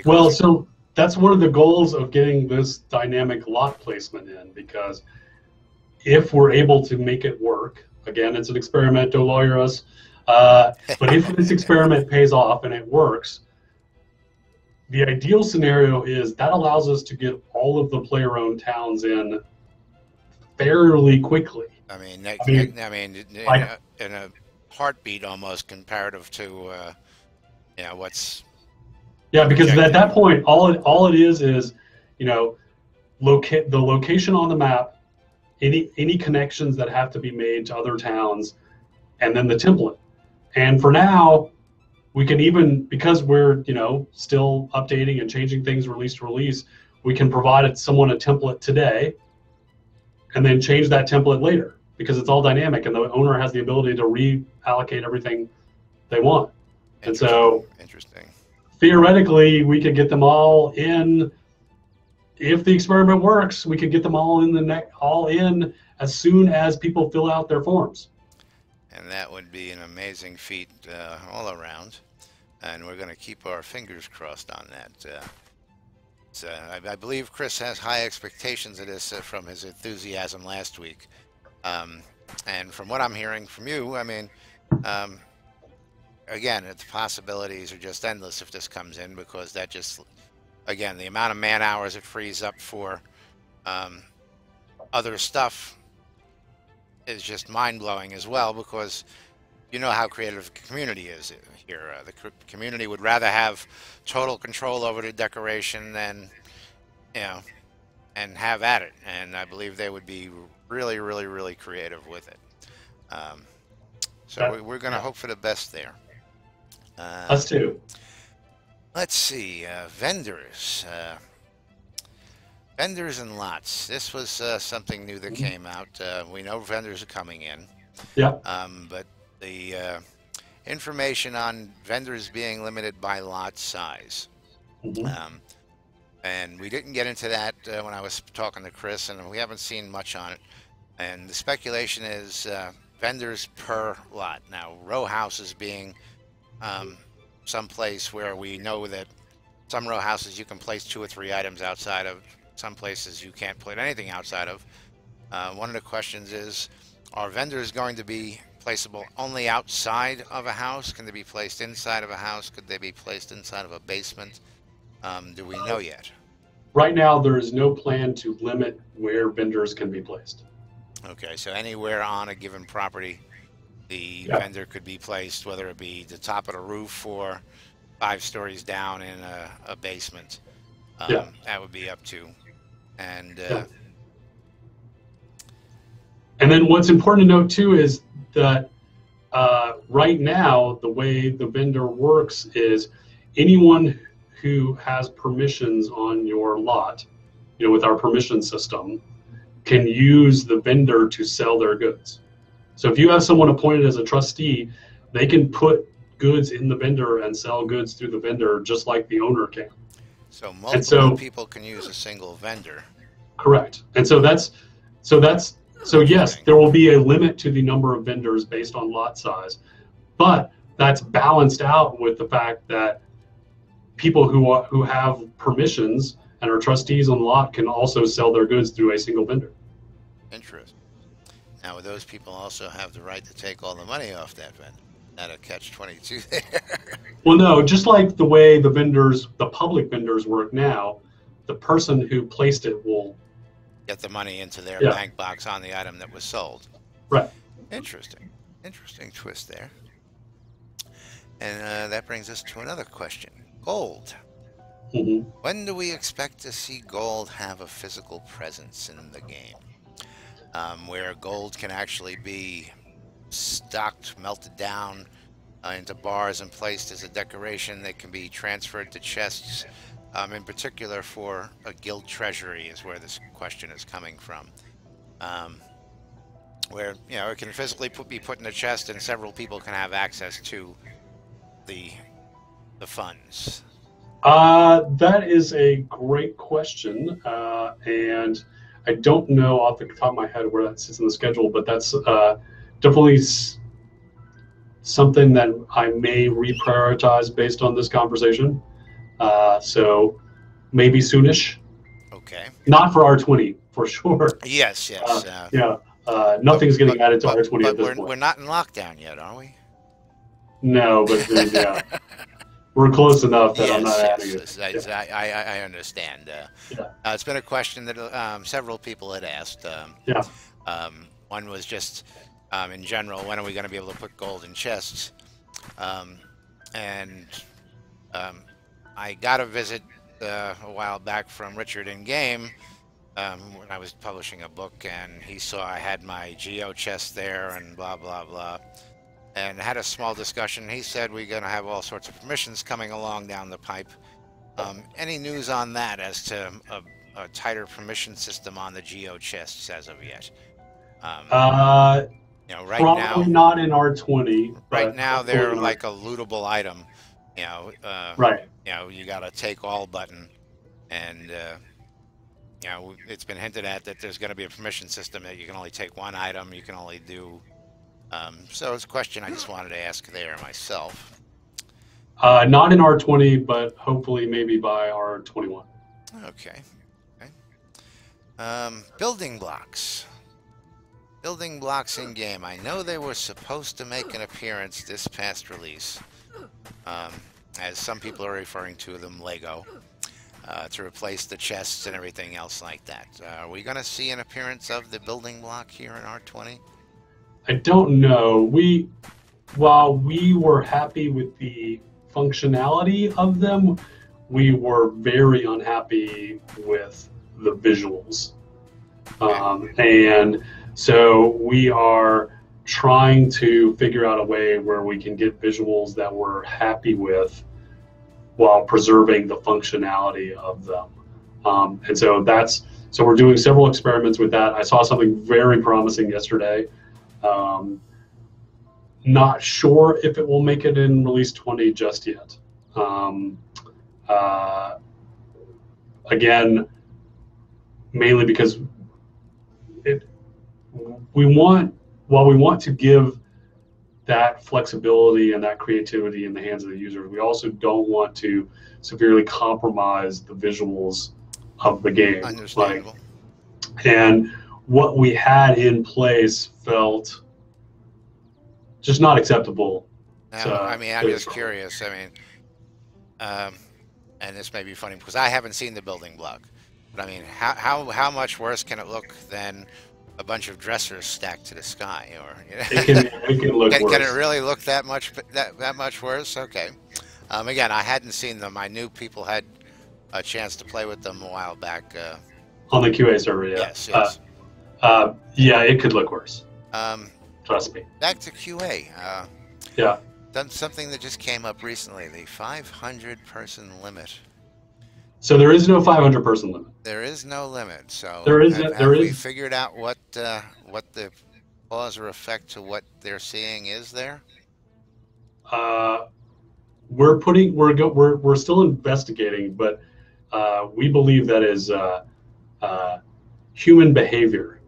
Well, because, so that's one of the goals of getting this dynamic lot placement in, because if we're able to make it work, again, it's an experiment, don't lawyer us, but if this experiment pays off and it works, the ideal scenario is that allows us to get all of the player-owned towns in fairly quickly. I mean, I mean, like, in a heartbeat almost comparative to, what's yeah, because at projected. that point, all it is, you know, locate the location on the map, any connections that have to be made to other towns, and then the template. And for now, we can even, because we're still updating and changing things release to release, we can provide someone a template today and then change that template later, because it's all dynamic and the owner has the ability to reallocate everything they want. And Interesting, so interesting. theoretically, we could get them all in. If the experiment works, we could get them all in all in as soon as people fill out their forms. And that would be an amazing feat all around. And we're going to keep our fingers crossed on that. I believe Chris has high expectations of this from his enthusiasm last week. Um, and from what I'm hearing from you, I mean, um, again, the possibilities are just endless if this comes in, because that just, again, the amount of man hours it frees up for um, other stuff is just mind blowing as well, because you know how creative the community is here. The community would rather have total control over the decoration than, you know, and have at it. And I believe they would be really, really, really creative with it. Um, so That, we're going to yeah, hope for the best there. us Um, too. let's see, vendors. Vendors and lots. This was something new that Mhm. came out. We know vendors are coming in, Yeah. but the information on vendors being limited by lot size. Hmm. Um, and we didn't get into that when I was talking to Chris, and we haven't seen much on it. And the speculation is vendors per lot. Now, row houses being um, some place where we know that some row houses you can place 2 or 3 items outside of. Some places you can't put anything outside of. One of the questions is, are vendors going to be placeable only outside of a house? Can they be placed inside of a house? Could they be placed inside of a basement? Do we know yet? Right now, there is no plan to limit where vendors can be placed. Okay, so anywhere on a given property, the Yeah. vendor could be placed, whether it be the top of the roof or 5 stories down in a basement. Yeah. That would be up to. And Yeah. And then what's important to note too is that right now, the way the vendor works is anyone who has permissions on your lot, with our permission system, can use the vendor to sell their goods. So if you have someone appointed as a trustee, they can put goods in the vendor and sell goods through the vendor just like the owner can. so And multiple so, people can use a single vendor. correct. And so yes, Interesting. there will be a limit to the number of vendors based on lot size, but that's balanced out with the fact that people who have permissions and are trustees on the lot can also sell their goods through a single vendor. Interesting. Now, would those people also have the right to take all the money off that vendor? Not a catch 22 there. Well, no, just like the way the public vendors work now, the person who placed it will, Get the money into their yeah, bank box on the item that was sold. right. Interesting. Interesting twist there. And that brings us to another question. Gold. Hmm. When do we expect to see gold have a physical presence in the game? Where gold can actually be stocked, melted down into bars and placed as a decoration. They can be transferred to chests. In particular, for a guild treasury is where this question is coming from. Um, where it can physically be put in a chest, and several people can have access to the the funds. That is a great question, and I don't know off the top of my head where that sits in the schedule, but that's definitely something that I may reprioritize based on this conversation. So maybe soonish. Okay. Not for R20 for sure. Yes, yes. Yeah, nothing's getting added to R20 but at this we're point. we're not in lockdown yet, are we? No, but yeah, we're close enough that I'm not Yes, adding yes. it. Yeah, I understand. yeah, It's been a question that several people had asked. yeah. One was just in general, when are we going to be able to put gold in chests? Um, and I got a visit a while back from Richard in game when I was publishing a book, and he saw I had my geo chest there and blah blah blah, and had a small discussion. He said we're going to have all sorts of permissions coming along down the pipe. Any news on that as to a tighter permission system on the geo chests as of yet? Um, Uh, right Probably now, not in R20, right but now hopefully they're in R. like a lootable item. You know, uh, Right. you got a take all button, and it's been hinted at that there's going to be a permission system that you can only take one item. You can only do. So it's a question I just wanted to ask there myself. Not in R20, but hopefully maybe by R21. Okay. Okay. Building blocks. Building blocks in game. I know they were supposed to make an appearance this past release. Um, as some people are referring to them, Lego, to replace the chests and everything else like that. Are we going to see an appearance of the building block here in R20? I don't know. While we were happy with the functionality of them, we were very unhappy with the visuals. And so we are trying to figure out a way where we can get visuals that we're happy with while preserving the functionality of them. And so we're doing several experiments with that. I saw something very promising yesterday. Not sure if it will make it in release 20 just yet. Again, mainly because while we want to give that flexibility and that creativity in the hands of the users, we also don't want to severely compromise the visuals of the game. Understandable. And what we had in place felt just not acceptable. I mean, I'm just curious. I mean, and this may be funny because I haven't seen the building block, but I mean, how much worse can it look than a bunch of dressers stacked to the sky? Or it can look worse. Can it really look that much worse? Okay. Again, I hadn't seen them. I knew people had a chance to play with them a while back. On the QA server, yeah. Yes, yes. Yeah, it could look worse. Trust me. Back to QA. Yeah. Done something that just came up recently: the 500-person limit. So there is no 500-person limit. There is no limit. So have we figured out what the cause or effect to what they're seeing is there? We're still investigating, but we believe that is human behavior,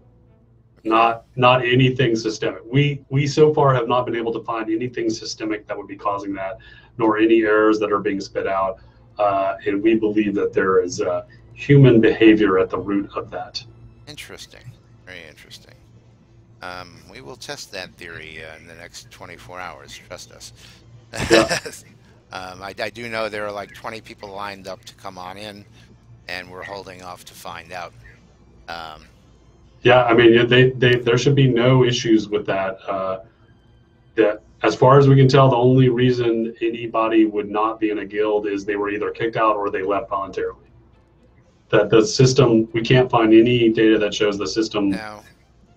not anything systemic. We so far have not been able to find anything systemic that would be causing that, nor any errors that are being spit out. And we believe that there is human behavior at the root of that. Interesting. Very interesting. We will test that theory in the next 24 hours. Trust us. Yeah. I do know there are like 20 people lined up to come on in, and we're holding off to find out. Yeah, I mean, there should be no issues with that. That, as far as we can tell, the only reason anybody would not be in a guild is they were either kicked out or they left voluntarily. That the system, we can't find any data that shows the system Now,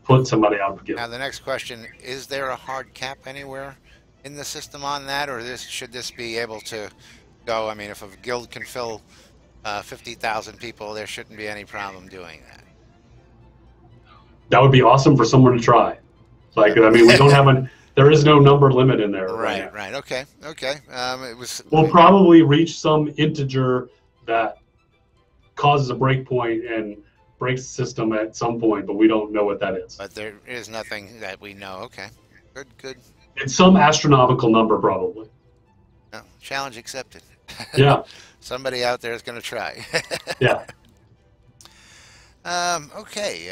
put somebody out of Now guild. the next question, is there a hard cap anywhere in the system on that, or should this be able to go? I mean, if a guild can fill 50,000 people, there shouldn't be any problem doing that. That would be awesome for someone to try. Like, I mean, we don't have there is no number limit in there right Right, now. right. Okay, okay. It was, We'll probably reach some integer that causes a breakpoint and breaks the system at some point, but we don't know what that is. but there is nothing that we know. Okay, good, good. It's some astronomical number, probably. No, challenge accepted. Yeah, Somebody out there is going to try. yeah. Okay.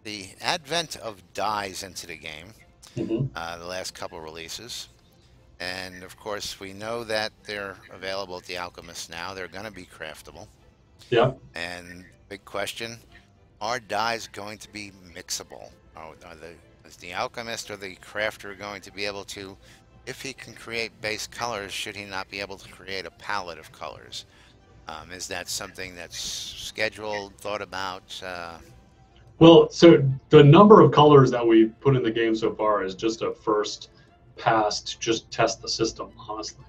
The advent of dyes into the game, Hmm. the last couple releases, and of course we know that they're available at the Alchemist now. They're going to be craftable. Yeah. And big question: are dyes going to be mixable? Is the Alchemist or the Crafter going to be able to, if he can create base colors, should he not be able to create a palette of colors? Is that something that's scheduled, thought about? Well, so the number of colors that we put in the game so far is just a first pass to just test the system, honestly.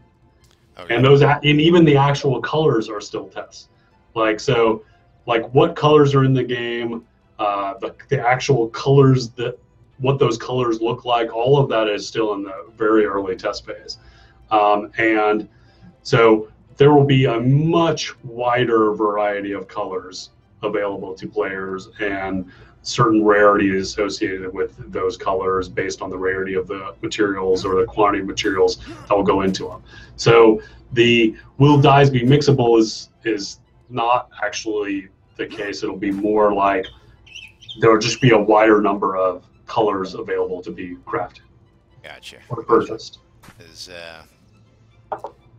Okay, And and even the actual colors are still tests. Like so, like what colors are in the game, the actual colors that what those colors look like, all of that is still in the very early test phase. And so there will be a much wider variety of colors available to players and certain rarities associated with those colors based on the rarity of the materials or the quantity of materials that will go into them. So the will dyes be mixable is not actually the case. It'll be more like there'll just be a wider number of colors available to be crafted gotcha. or purchased. Is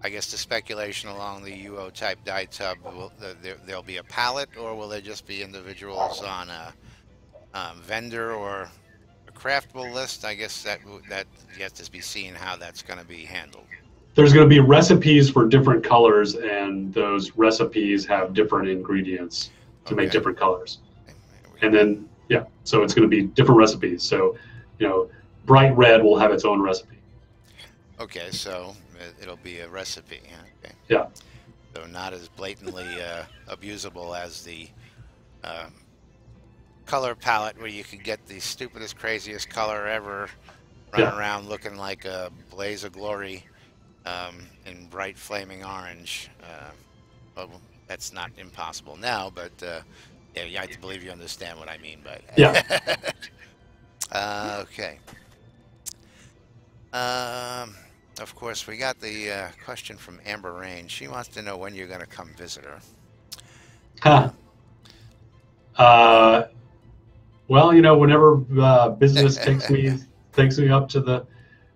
I guess the speculation along the UO type dye tub, there'll be a palette, or will there just be individuals on a vendor or a craftable list? I guess that yet to be seen how that's going to be handled. There's going to be recipes for different colors, and those recipes have different ingredients to make Okay. different colors. Okay, there we And go. then, yeah, so it's going to be different recipes. So, bright red will have its own recipe. Okay, so it'll be a recipe. Okay, Yeah, so not as blatantly abusable as the uh, color palette, where you could get the stupidest, craziest color ever, running yeah, around looking like a blaze of glory in bright flaming orange. Well, that's not impossible now, but yeah, I believe you understand what I mean by yeah. that. Okay. Um, of course, we got the question from Amber Rain. She wants to know when you're going to come visit her. Huh. Uh, well, whenever business takes me up to the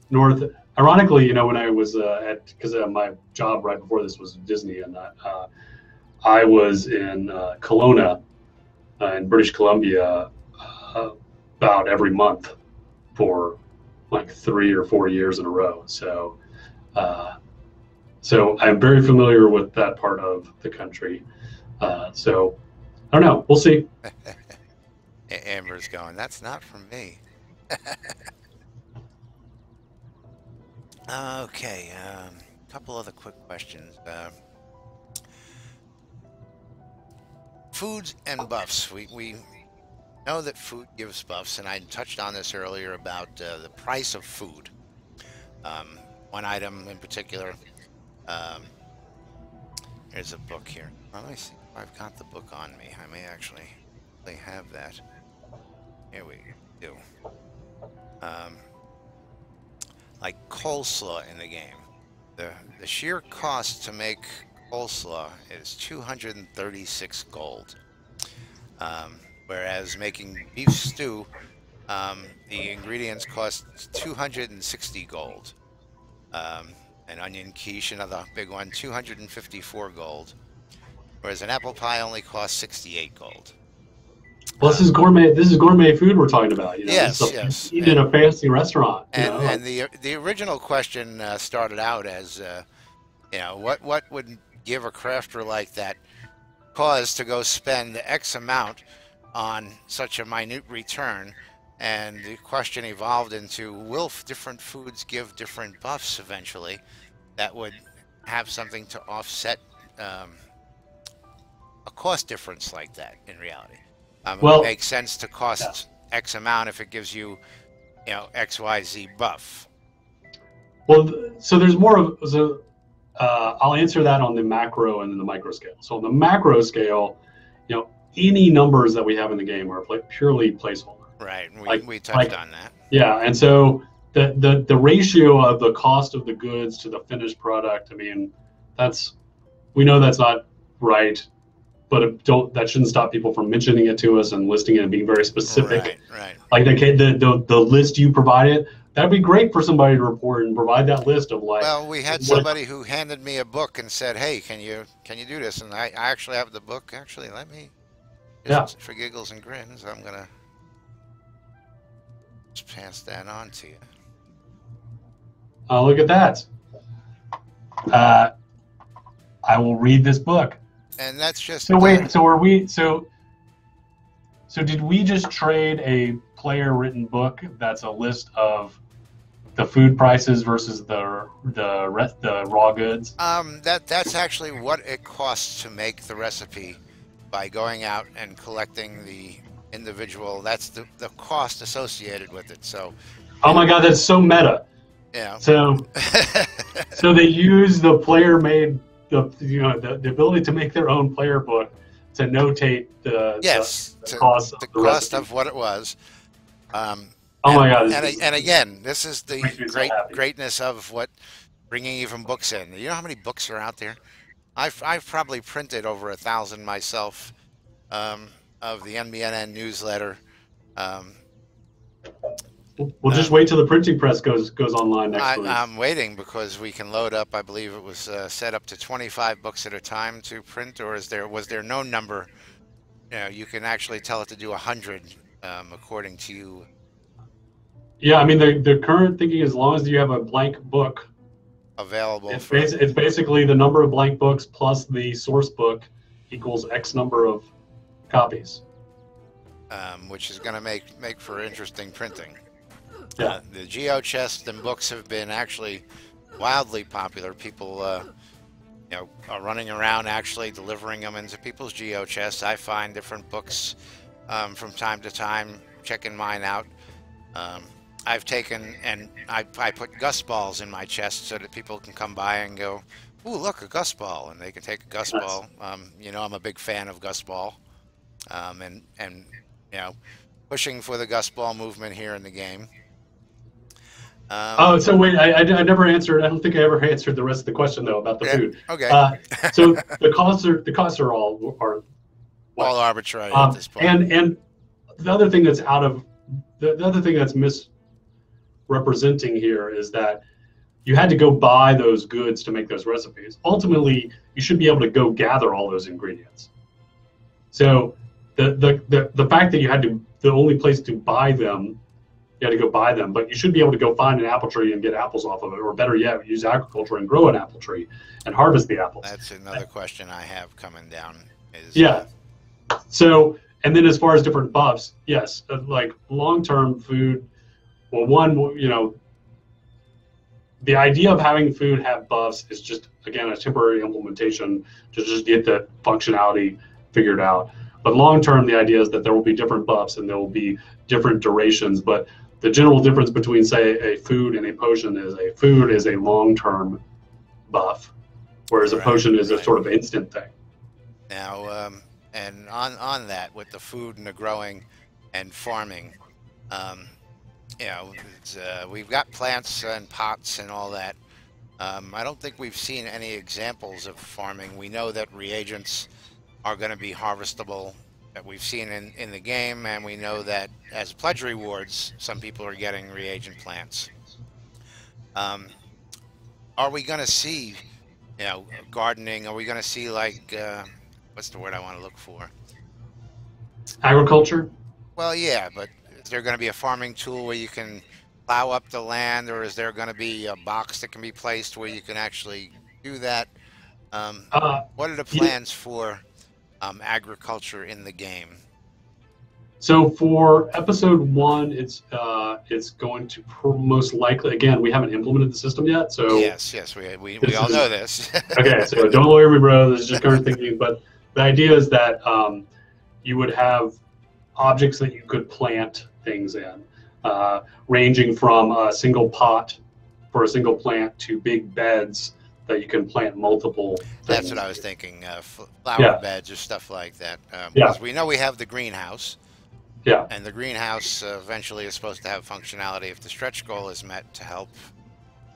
north. Ironically, when I was because my job right before this was Disney, and I was in Kelowna in British Columbia about every month for like 3 or 4 years in a row. Uh, so I'm very familiar with that part of the country. So I don't know. We'll see. Amber's going, that's not from me. Okay, a couple other quick questions. Foods and buffs. We know that food gives buffs, and I touched on this earlier about the price of food. One item in particular, um, there's a book here. Well, let me see if I've got the book on me. I may actually have that. Here we do. Um, like coleslaw in the game. The sheer cost to make coleslaw is 236 gold. Whereas making beef stew, the ingredients cost 260 gold. An onion quiche, another big one, 254 gold. Whereas an apple pie only costs 68 gold. Well, this is gourmet. This is gourmet food we're talking about. This Yes, is yes. eating in a fancy restaurant. And the original question started out as, what would give a crafter like that pause to go spend X amount on such a minute return. And the question evolved into, will different foods give different buffs eventually that would have something to offset um, a cost difference like that in reality? It would Well, make sense to yeah. cost X amount if it gives you, XYZ buff. Well, so there's more of so I'll answer that on the macro and then the micro scale. So on the macro scale, any numbers that we have in the game are purely placeholder. Right. And we, Like we touched like on that. yeah, and so the ratio of the cost of the goods to the finished product. I mean, that's we know that's not right, but that shouldn't stop people from mentioning it to us and listing it and being very specific. Right, right. Like the list you provided, that'd be great for somebody to report and provide that list of like Well, we had what. somebody who handed me a book and said, "Hey, can you do this?" And I actually have the book. Actually, let me Yeah, just for giggles and grins, I'm gonna just pass that on to you. look at that. Uh, I will read this book. And that's So just wait, so are we so did we just trade a player written book that's a list of the food prices versus the raw goods? that's actually what it costs to make the recipe by going out and collecting the individual. That's the cost associated with it. So, Oh you my know, god, that's so meta. you know. So so they use the player made the ability to make their own player book to notate Yes, the to cost of the the cost recipe. of what it was. Um, Oh and my god, and again, this is this the makes me so happy. greatness of what bringing even books in. You know how many books are out there? I've probably printed over 1,000 myself, um, of the NBNN newsletter. Um, We'll just um, wait till the printing press goes online next week. I'm waiting because we can load up. I believe it was set up to 25 books at a time to print, or was there no number? You can actually tell it to do 100, according to you, Yeah, I mean the current thinking, as long as you have a blank book, available for, it's basically the number of blank books plus the source book equals X number of copies. which is going to make for interesting printing. Yeah. The geo chests and books have been actually wildly popular. People, are running around actually delivering them into people's geo chests. I find different books, from time to time, checking mine out. Um, I've taken and I put gust balls in my chest so that people can come by and go, "Ooh, look, a gust ball," and they can take a gust Nice. ball. I'm a big fan of gust ball, and you know, pushing for the gust ball movement here in the game. Um, Oh, so wait, I never answered. I don't think I ever answered the rest of the question though about the yeah, food. okay. Uh, so the costs are all are All what? arbitrary at this point. And the other thing that's the other thing that's misrepresenting here is that you had to go buy those goods to make those recipes. Ultimately, you should be able to go gather all those ingredients. So the fact that the only place to buy them, you had to go buy them, but you should be able to go find an apple tree and get apples off of it, or better yet, use agriculture and grow an apple tree and harvest the apples. That's another question I have coming down is, Yeah. So, and then as far as different buffs, yes, like long-term food. Well, one, the idea of having food have buffs is just, again, a temporary implementation to just get the functionality figured out. But long term, the idea is that there will be different buffs and there will be different durations. But the general difference between, say, a food and a potion is a food is a long term buff, whereas a right, potion is a right. sort of instant thing. Now, and on that with the food and the growing and farming, um, we've got plants and pots and all that. I don't think we've seen any examples of farming. We know that reagents are going to be harvestable that we've seen in the game, and we know that as pledge rewards, some people are getting reagent plants. Um, are we going to see, gardening? Are we going to see like, what's the word I want to look for? Agriculture. Well, yeah, but is there going to be a farming tool where you can plow up the land, or is there going to be a box that can be placed where you can actually do that? Um, Uh, what are the you, plans for agriculture in the game? So for episode 1, it's going to most likely, again, we haven't implemented the system yet, so Yes, yes, we this all is know this. okay. So don't lawyer me, bro. This is just current thinking, but the idea is that you would have objects that you could plant things in, ranging from a single pot for a single plant to big beds that you can plant multiple That's what things. I was thinking. Flower Yeah, beds or stuff like that. yeah, Because we know we have the greenhouse, yeah, and the greenhouse eventually is supposed to have functionality if the stretch goal is met to help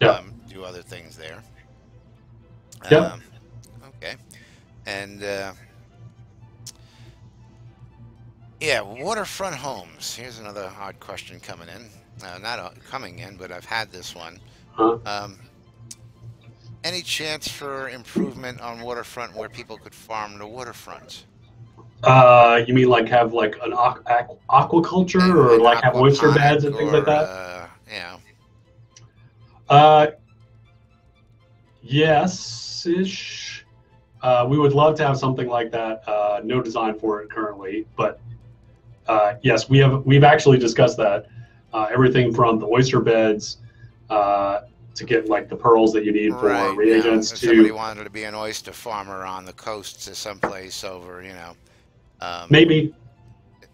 yeah, do other things there. yeah. Um, okay. And yeah, waterfront homes. Here's another hard question coming in. Not coming in, but I've had this one. Huh? Um, any chance for improvement on waterfront where people could farm the waterfront? You mean like have like an aquaculture Maybe or like like have oyster beds aquaponic and things like or, that? you know, Uh, yes, ish. We would love to have something like that. No design for it currently, but yes, we've actually discussed that. Everything from the oyster beds to get like the pearls that you need for right. Now, reagents if somebody to wanted to be an oyster farmer on the coast to someplace over, um, maybe.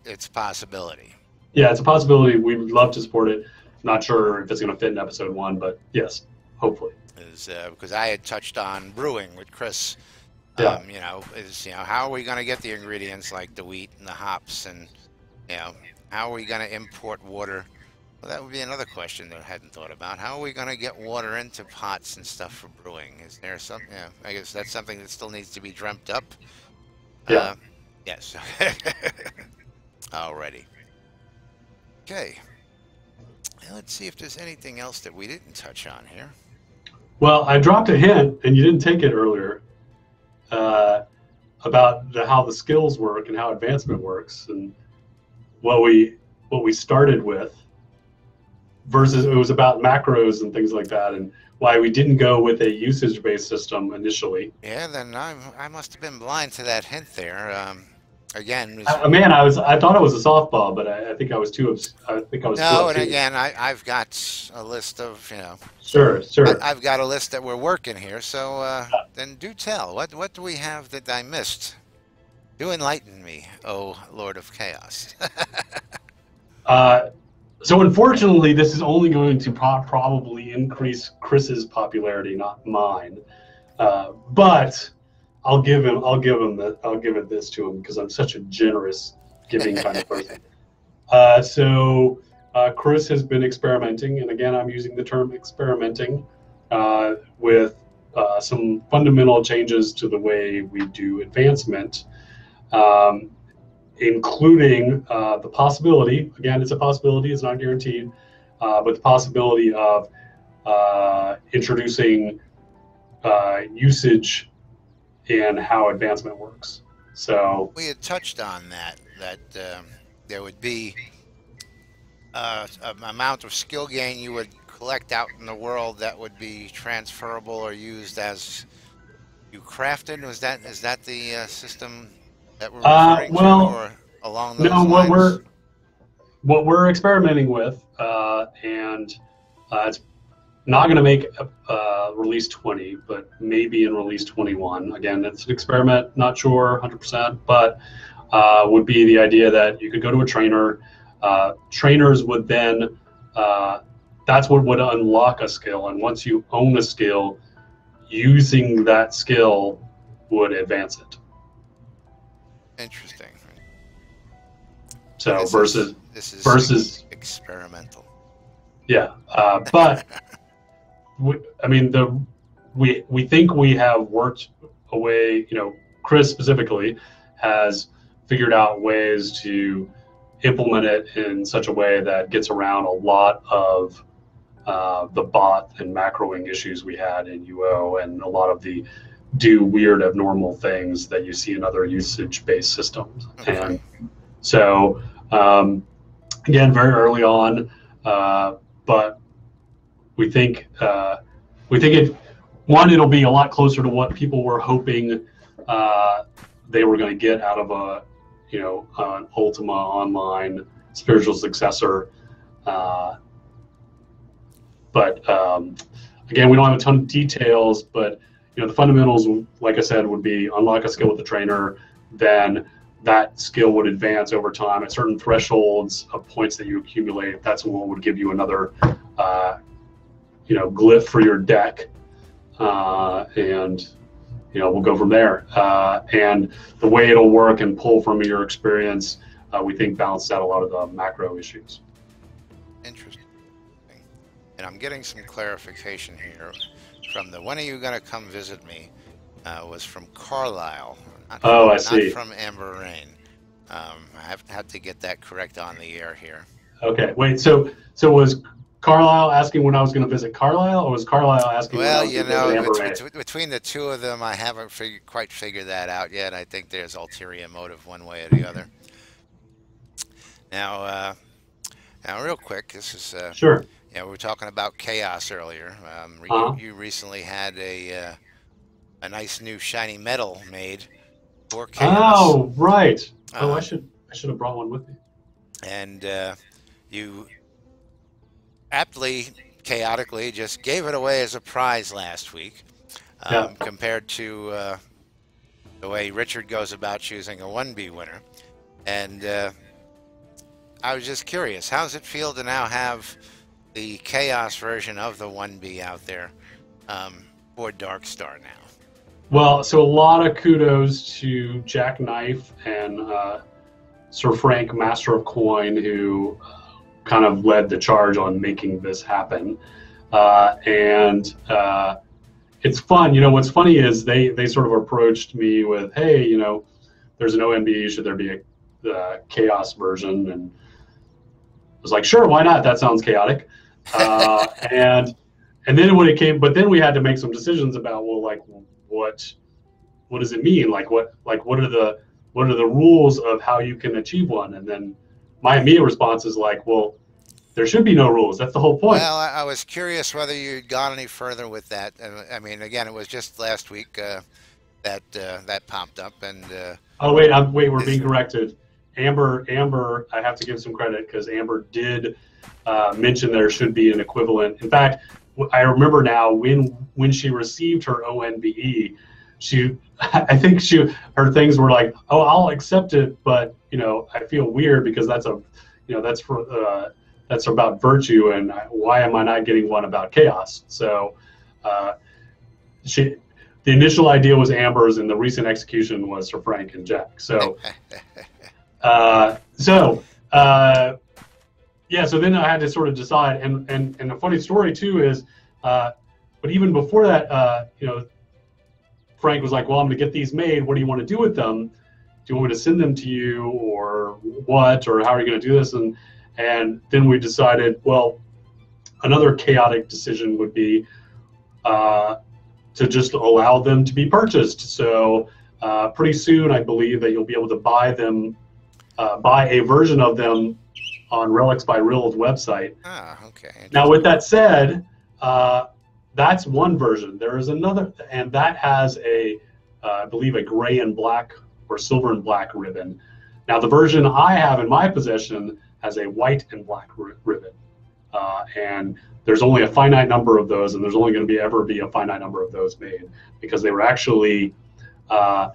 it's a possibility. Yeah, it's a possibility. We would love to support it. Not sure if it's going to fit in episode 1, but yes, hopefully. Is because I had touched on brewing with Chris. Yeah, How are we going to get the ingredients like the wheat and the hops, and how are we going to import water? Well, that would be another question that I hadn't thought about. How are we going to get water into pots and stuff for brewing? Is there some? Yeah, I guess that's something that still needs to be dreamt up. yeah. Yes. Alrighty. Okay. Now let's see if there's anything else that we didn't touch on here. Well, I dropped a hint, and you didn't take it earlier, uh, about how the skills work and how advancement works, and what we started with versus it was about macros and things like that, and why we didn't go with a usage-based system initially. Yeah, then I must have been blind to that hint there. Again, Man, I thought it was a softball, but I think I was too no, and obtuse. again, I've got a list of Sure, sure. I've got a list that we're working here. So then do tell. What do we have that I missed? Do enlighten me, oh Lord of Chaos. Uh, so unfortunately, this is only going to probably increase Chris's popularity, not mine. But I'll give it this to him because I'm such a generous giving kind of person. Chris has been experimenting, and again, I'm using the term experimenting with some fundamental changes to the way we do advancement, including the possibility. Again, it's a possibility; it's not guaranteed, but the possibility of introducing usage and how advancement works. So We had touched on that there would be an amount of skill gain you would collect out in the world that would be transferable or used as you crafted. Is that the system that we're referring to, well, or along no, those lines? what we're experimenting with, and it's not going to make release 20, but maybe in release 21. Again, it's an experiment, not sure 100%, but would be the idea that you could go to a trainer. Trainers would then, that's what would unlock a skill. And once you own a skill, using that skill would advance it. Interesting. So This is versus experimental. yeah, but I mean we think we have worked a way. Chris specifically has figured out ways to implement it in such a way that gets around a lot of the bot and macroing issues we had in UO, and a lot of the do weird abnormal things that you see in other usage-based systems. Okay. And so again, very early on, but we think it'll be a lot closer to what people were hoping they were going to get out of a an Ultima Online spiritual successor. But again, we don't have a ton of details, but the fundamentals, like I said, would be unlock a skill with the trainer, then that skill would advance over time at certain thresholds of points that you accumulate. That's what would give you another glyph for your deck, and we'll go from there. And the way it'll work and pull from your experience, we think balances out a lot of the macro issues. Interesting. And I'm getting some clarification here from when are you going to come visit me? Was from Carlisle. I see. Not from Amber Rain. I have had to get that correct on the air here. Okay, wait. So was Carlisle asking when I was going to visit Carlisle, or was Carlisle asking when I was going to visit Amber Rain? Between the two of them, I haven't quite figured that out yet. I think there's ulterior motive one way or the other. Now, real quick, this is sure. We were talking about chaos earlier. You recently had a nice new shiny metal made for chaos. Oh, right. I should have brought one with me. And you aptly, chaotically, just gave it away as a prize last week, compared to the way Richard goes about choosing a 1B winner. And I was just curious, how does it feel to now have the chaos version of the 1B out there for Dark Starr now? Well, so a lot of kudos to Jack Knife and Sir Frank, Master of Coin, who kind of led the charge on making this happen. And it's fun. What's funny is they sort of approached me with, hey, there's an ONB, should there be a chaos version? And I was like, sure, why not? That sounds chaotic. And then when it came, but then we had to make some decisions about, well, like, what does it mean? Like, what are the rules of how you can achieve one? And then my immediate response is like, well, there should be no rules. That's the whole point. Well, I was curious whether you'd gone any further with that. I mean, again, it was just last week that popped up. And oh wait, we're being corrected. Amber, I have to give some credit because Amber did mention there should be an equivalent. In fact, I remember now when she received her ONBE, I think her things were like, oh, I'll accept it, but I feel weird because that's about virtue, and why am I not getting one about chaos? So the initial idea was Amber's, and the recent execution was Sir Frank and Jack. So so then I had to sort of decide, and the funny story too is, but even before that, Frank was like, well, I'm going to get these made. What do you want to do with them? Do you want me to send them to you, or what, or how are you going to do this? And then we decided, well, another chaotic decision would be to just allow them to be purchased. So pretty soon, I believe that you'll be able to buy a version of them on Relics by Real's website. Ah, okay. Now, with that said, that's one version. There is another, and that has I believe, a gray and black or silver and black ribbon. Now, the version I have in my possession has a white and black ribbon, and there's only a finite number of those, and there's only going to ever be a finite number of those made because they were actually a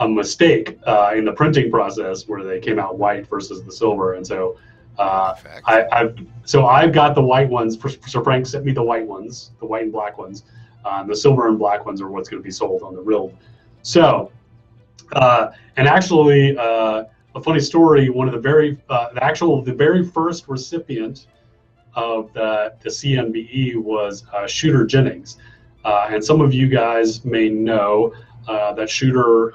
mistake in the printing process where they came out white versus the silver, and so. I've got the white ones. So Frank sent me the white ones, the white and black ones. The silver and black ones are what's going to be sold on the Rill. So, and actually, a funny story. One of the very first recipient of the CNBE was Shooter Jennings, and some of you guys may know that Shooter.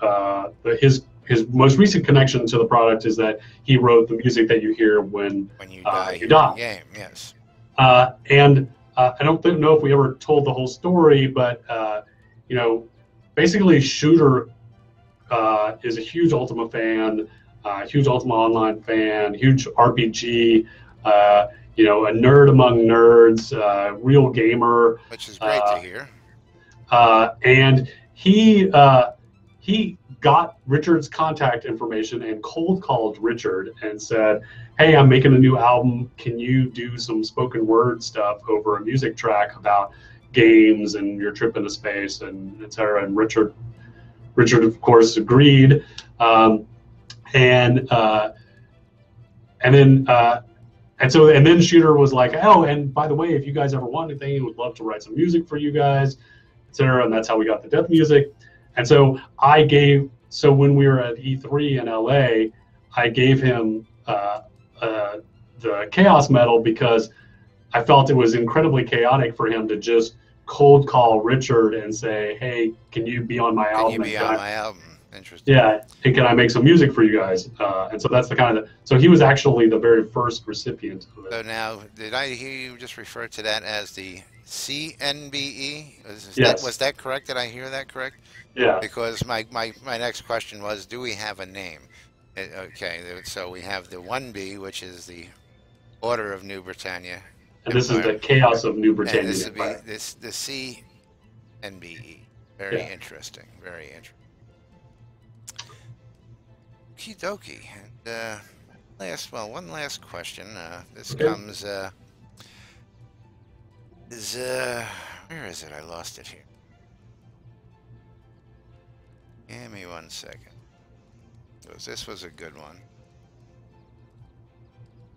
His most recent connection to the product is that he wrote the music that you hear when you die. You die. Game, yes. And I don't know if we ever told the whole story, but basically Shooter is a huge Ultima fan, huge Ultima Online fan, huge RPG, a nerd among nerds, real gamer. Which is great to hear. And he got Richard's contact information and cold called Richard and said, hey, I'm making a new album. Can you do some spoken word stuff over a music track about games and your trip into space and et cetera? And Richard, of course, agreed. And then Shooter was like, oh, and by the way, if you guys ever want anything, he would love to write some music for you guys, etc. And that's how we got the death music. And so when we were at E3 in LA, I gave him the Chaos Medal because I felt it was incredibly chaotic for him to just cold call Richard and say, hey, can you be on my album? Can you be on my album? Interesting. Yeah, hey, can I make some music for you guys? And so that's the kind of, so he was actually the very first recipient of it. So now, did I hear you just refer to that as the CNBE? Yes. Was that correct? Did I hear that correct? Yeah. Because my next question was, do we have a name? Okay, so we have the 1B, which is the Order of New Britannia. And this is the Chaos of New Britannia. And this would be the CNBE. Very interesting. Very interesting. Okie dokie. And one last question. This comes. Where is it? I lost it here. Give me 1 second. This was a good one.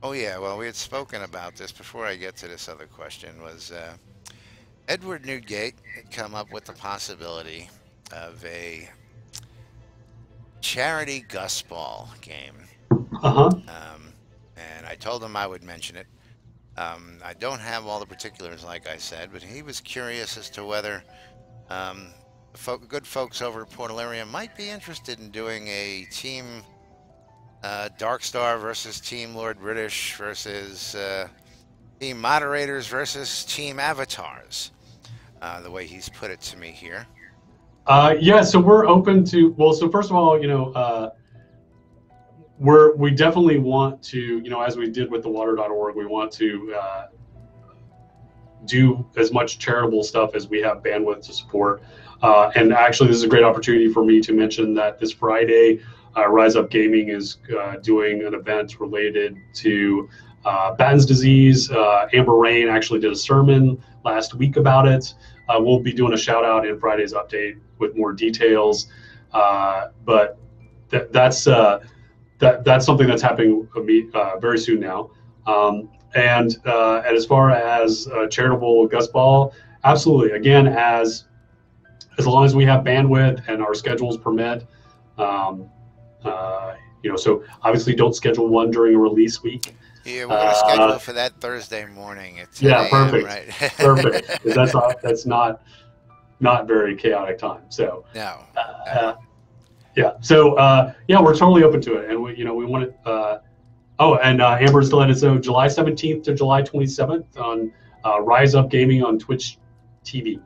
Oh yeah. Well, we had spoken about this before I get to this other question. Was Edward Newgate had come up with the possibility of a charity Gussball game. And I told him I would mention it. I don't have all the particulars, like I said, but he was curious as to whether good folks over at Portalaria might be interested in doing a team Dark Star versus Team Lord British versus Team Moderators versus Team Avatars, the way he's put it to me here. Yeah, so we're open to, well, so first of all, we definitely want to, as we did with the water.org, we want to do as much charitable stuff as we have bandwidth to support. And actually, this is a great opportunity for me to mention that this Friday, Rise Up Gaming is doing an event related to Batten's disease. Amber Rain actually did a sermon last week about it. We'll be doing a shout out in Friday's update with more details. But that's something that's happening very soon now. And as far as charitable Gussball, absolutely. Again, as long as we have bandwidth and our schedules permit, so obviously don't schedule one during a release week. Yeah, we're going to schedule for that Thursday morning at 10 yeah, perfect, right? Perfect. That's not very chaotic time. So no. Yeah. So we're totally open to it, and we want it. Amber's delighted. So July 17th to July 27th on Rise Up Gaming on Twitch TV.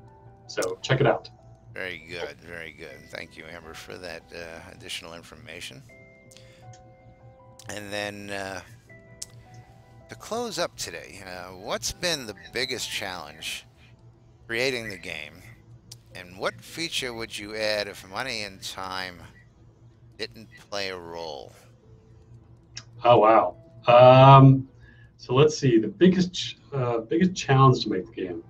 So check it out. Very good, very good. Thank you, Amber, for that additional information. And then to close up today, what's been the biggest challenge creating the game, and what feature would you add if money and time didn't play a role? Oh wow. So let's see. The biggest challenge to make the game.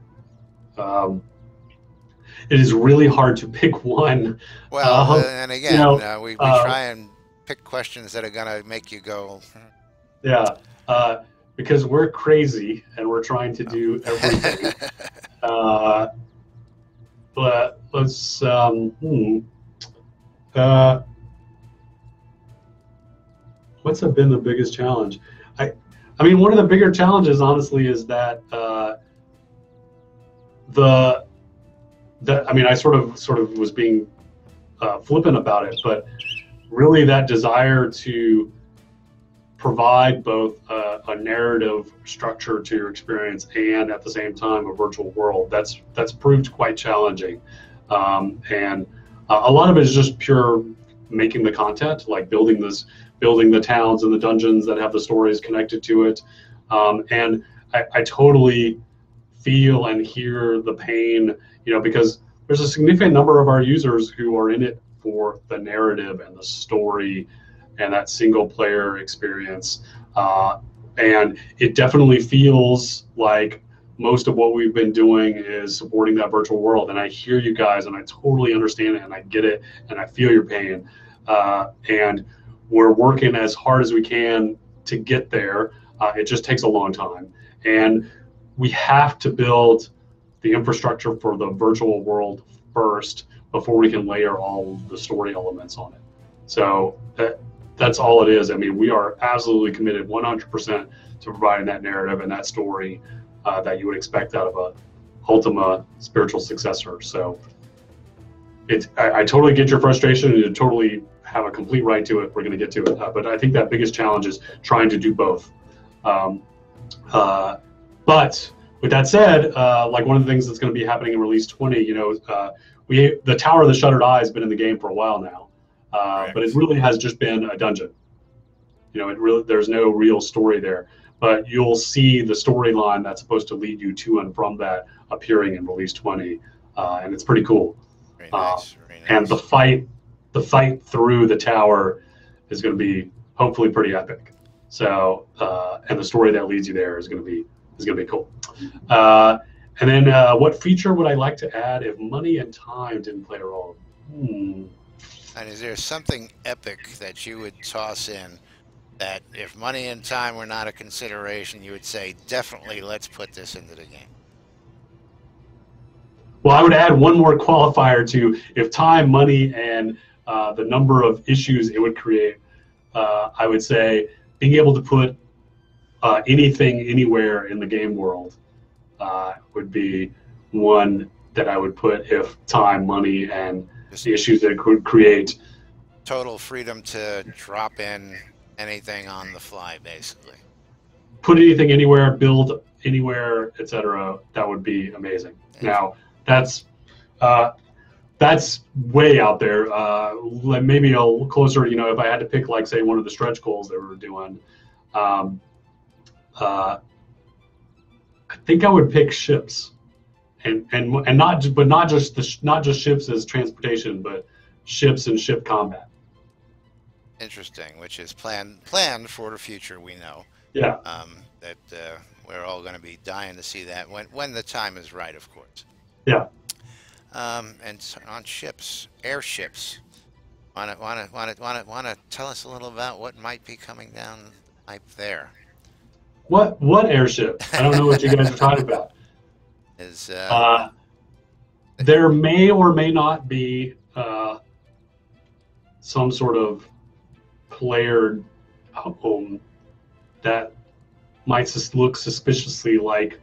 It is really hard to pick one. Well, and again, we try and pick questions that are going to make you go. Yeah, because we're crazy and we're trying to do everything. But let's. What's been the biggest challenge? I mean, one of the bigger challenges, honestly, is that I sort of was being flippant about it, but really that desire to provide both a narrative structure to your experience and at the same time a virtual world, that's proved quite challenging. And a lot of it is just pure making the content, like building the towns and the dungeons that have the stories connected to it. And I totally feel and hear the pain, because there's a significant number of our users who are in it for the narrative and the story and that single player experience. And it definitely feels like most of what we've been doing is supporting that virtual world. And I hear you guys, and I totally understand it, and I get it, and I feel your pain. And we're working as hard as we can to get there. It just takes a long time. And we have to build the infrastructure for the virtual world first before we can layer all the story elements on it. So that's all it is. I mean, we are absolutely committed 100% to providing that narrative and that story that you would expect out of a Ultima spiritual successor. So I totally get your frustration, and you totally have a complete right to it. We're going to get to it. But I think that biggest challenge is trying to do both. But with that said, like one of the things that's going to be happening in release 20, the Tower of the Shuttered Eye has been in the game for a while now, but it really has just been a dungeon. There's no real story there, but you'll see the storyline that's supposed to lead you to and from that appearing in release 20, and it's pretty cool. Very nice, very nice. And the fight through the tower is going to be hopefully pretty epic. So, and the story that leads you there is going to be cool. And then what feature would I like to add if money and time didn't play a role? And is there something epic that you would toss in that if money and time were not a consideration, you would say, definitely let's put this into the game? Well, I would add one more qualifier to if time, money, and the number of issues it would create. I would say being able to put anything anywhere in the game world would be one that I would put if time, money, and the issues that it could create. Total freedom to drop in anything on the fly, basically. Put anything anywhere, build anywhere, etc. That would be amazing. Now, that's way out there. Maybe a little closer. If I had to pick, like, say, one of the stretch goals that we were doing, I think I would pick ships, and not just ships as transportation, but ships and ship combat. Interesting, which is planned for the future. We know. Yeah. That we're all going to be dying to see that when the time is right, of course. Yeah. And on ships, airships. Want to tell us a little about what might be coming down the pipe there? What airship? I don't know what you guys are talking about. There may or may not be some sort of player home that might look suspiciously like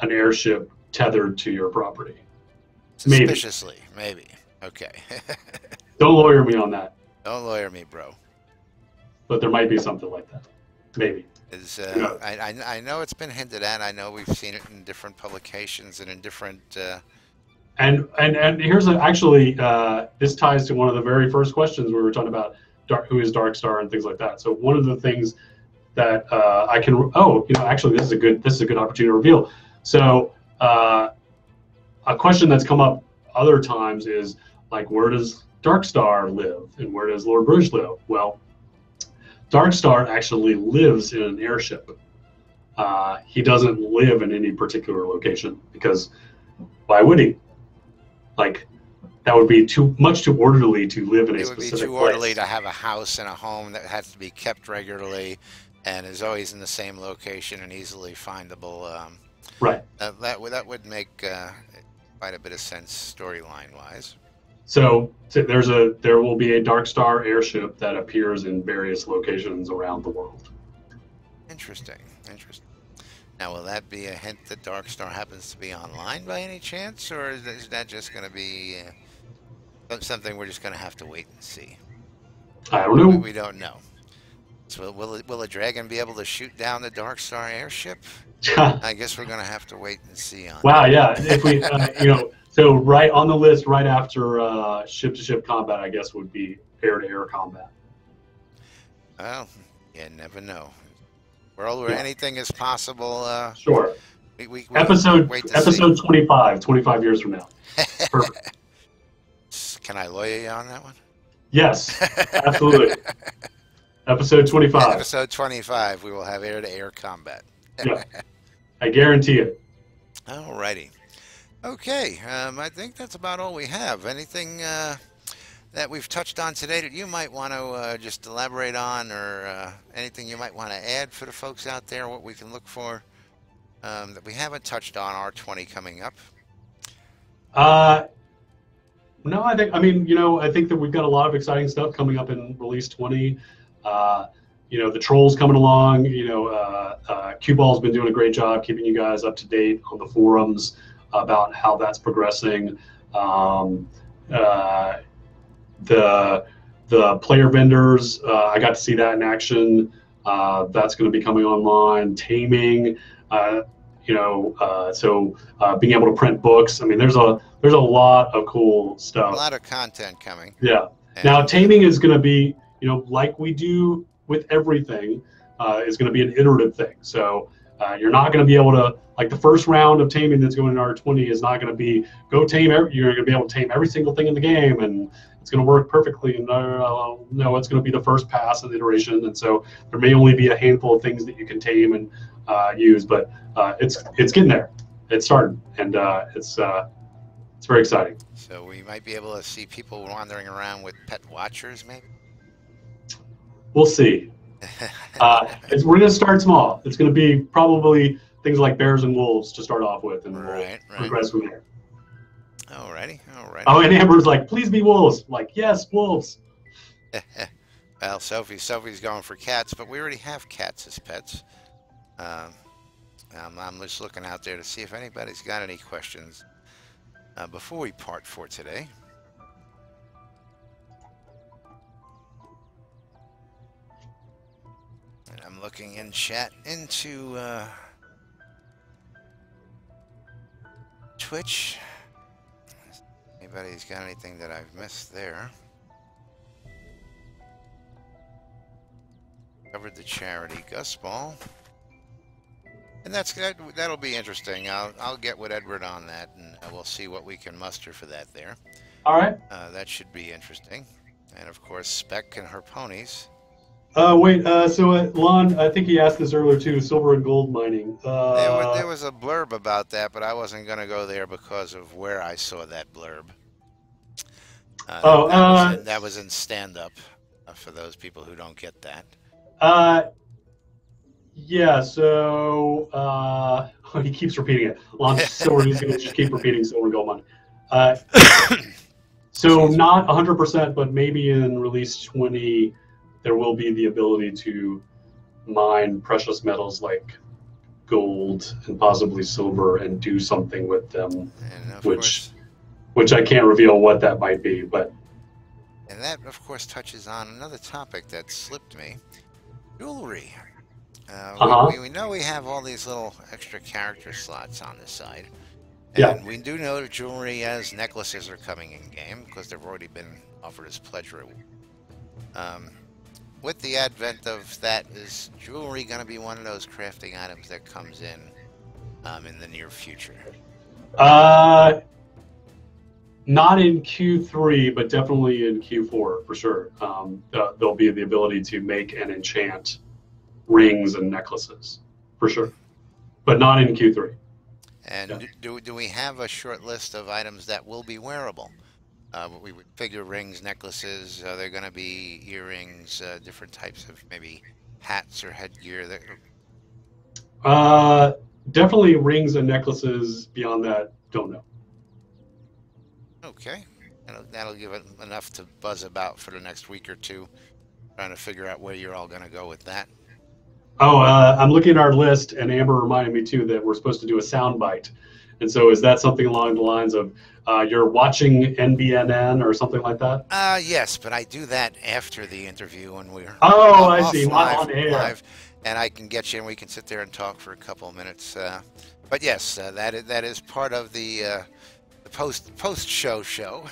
an airship tethered to your property. Suspiciously, maybe. Okay. Don't lawyer me on that. Don't lawyer me, bro. But there might be something like that. Maybe. I know it's been hinted at. I know we've seen it in different publications and in different. And here's actually this ties to one of the very first questions we were talking about, who is Dark Starr and things like that. So one of the things that I can actually this is a good opportunity to reveal. So a question that's come up other times is, like, where does Dark Starr live and where does Lord Bruges live? Well, Dark Starr actually lives in an airship. He doesn't live in any particular location because why would he? Like, that would be too orderly to live in a specific place. It would be too orderly to have a house and a home that has to be kept regularly and is always in the same location and easily findable. Right. That would make quite a bit of sense storyline-wise. So there will be a Dark Starr airship that appears in various locations around the world. Interesting. Now, will that be a hint that Dark Starr happens to be online by any chance, or is that just going to be something we're just going to have to wait and see? I don't know. We don't know. So will a dragon be able to shoot down the Dark Starr airship? I guess we're going to have to wait and see on Wow, that. Yeah. If we, so right on the list, right after ship-to-ship combat, I guess would be air-to-air combat. Well, you never know. World where anything is possible. Sure. We episode see. 25 years from now. Perfect. Can I lawyer you on that one? Yes, absolutely. Episode 25. Episode 25, we will have air-to-air combat. Yeah, I guarantee it. Alrighty. Okay, I think that's about all we have. Anything that we've touched on today that you might want to just elaborate on, or anything you might want to add for the folks out there, what we can look for that we haven't touched on R20 coming up? Uh, no, I mean, I think that we've got a lot of exciting stuff coming up in release 20. Uh, the trolls coming along. Cue Ball's been doing a great job keeping you guys up to date on the forums about how that's progressing. Uh, the player vendors, I got to see that in action. That's going to be coming online. Taming. So being able to print books. I mean, there's a lot of cool stuff. A lot of content coming. Yeah. And, now taming is going to be, like we do with everything, is going to be an iterative thing. So you're not going to be able to, like, the first round of taming that's going in R20 is not going to be you're going to be able to tame every single thing in the game and it's going to work perfectly. And no, it's going to be the first pass and iteration. And so there may only be a handful of things that you can tame and use, but it's getting there. It's starting, and it's very exciting. So we might be able to see people wandering around with pet watchers, maybe? We'll see. We're going to start small. It's going to be probably things like bears and wolves to start off with, and we'll progress from there. Alrighty. Oh, and Amber's like, please be wolves. I'm like, yes, wolves. Well, Sophie's going for cats, but we already have cats as pets. I'm just looking out there to see if anybody's got any questions before we part for today. And I'm looking in chat into Twitch. Anybody's got anything that I've missed there? Covered the charity Gus Ball. And that'll be interesting. I'll get with Edward on that, and we'll see what we can muster for that there. All right. That should be interesting. And of course, Speck and her ponies. Wait. Lon, I think he asked this earlier too. Silver and gold mining. There was a blurb about that, but I wasn't going to go there because of where I saw that blurb. That was in stand-up. For those people who don't get that. Yeah, so he keeps repeating it. Launch silver, he's going to just keep repeating silver and gold mine. So not 100%, but maybe in release 20, there will be the ability to mine precious metals like gold and possibly silver and do something with them, which I can't reveal what that might be. And that, of course, touches on another topic that slipped me: jewelry. We know we have all these little extra character slots on the side. And we do know that jewelry as necklaces are coming in game because they've already been offered as pledge reward. With the advent of that, is jewelry going to be one of those crafting items that comes in the near future? Not in Q3, but definitely in Q4 for sure. There'll be the ability to make and enchant rings and necklaces for sure, but not in Q3. And do we have a short list of items that will be wearable? We would figure rings, necklaces. Are there going to be earrings, different types of maybe hats or headgear? Definitely rings and necklaces. Beyond that, don't know. Okay, that'll give it enough to buzz about for the next week or two, trying to figure out where you're all going to go with that. Oh, I'm looking at our list, and Amber reminded me too that we're supposed to do a sound bite. And so is that something along the lines of you're watching NBNN or something like that? Yes, but I do that after the interview when we're I see, not on air. Live, and I can get you and we can sit there and talk for a couple of minutes. But yes, that is part of the post-show show.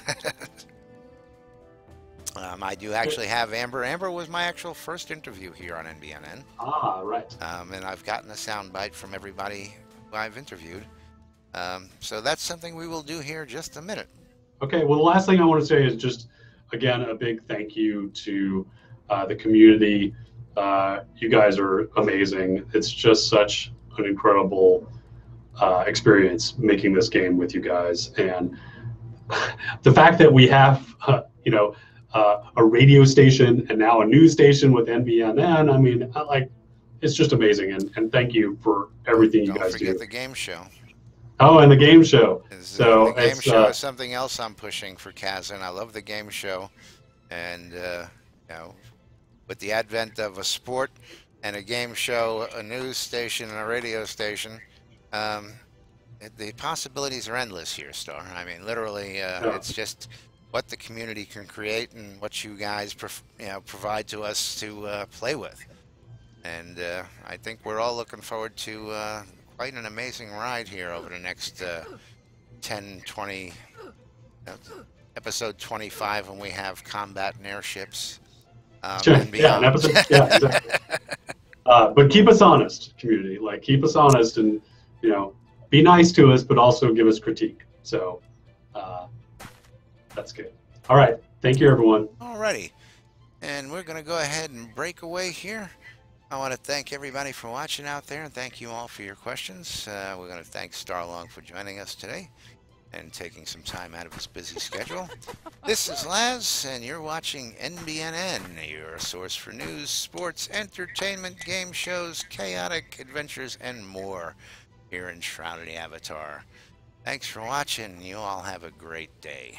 I do actually have Amber. Amber was my actual first interview here on NBNN. Ah, right. And I've gotten a soundbite from everybody who I've interviewed. So that's something we will do here in just a minute. Okay, well, the last thing I want to say is just, again, a big thank you to the community. You guys are amazing. It's just such an incredible experience making this game with you guys. And the fact that we have, a radio station and now a news station with NBNN, I mean, like, it's just amazing. And thank you for everything you Don't guys forget do. the game show. Oh, and the game show. The So game it's, show is something else I'm pushing for Kazan. I love the game show, and you know, with the advent of a sport and a game show, a news station and a radio station, um, the possibilities are endless here, Starr. I mean, literally, it's just what the community can create and what you guys, provide to us to play with. And I think we're all looking forward to quite an amazing ride here over the next 10, 20, uh, episode 25 when we have combat and airships and yeah, an beyond. episode. Yeah, exactly. But keep us honest, community. Like, keep us honest, and be nice to us, but also give us critique. So uh, that's good. All right. Thank you, everyone. Alrighty, and we're going to go ahead and break away here. I want to thank everybody for watching out there, and thank you all for your questions. We're going to thank Starlong for joining us today and taking some time out of his busy schedule. This is Laz, and you're watching NBNN, your source for news, sports, entertainment, game shows, chaotic adventures, and more here in Shrouded Avatar. Thanks for watching. You all have a great day.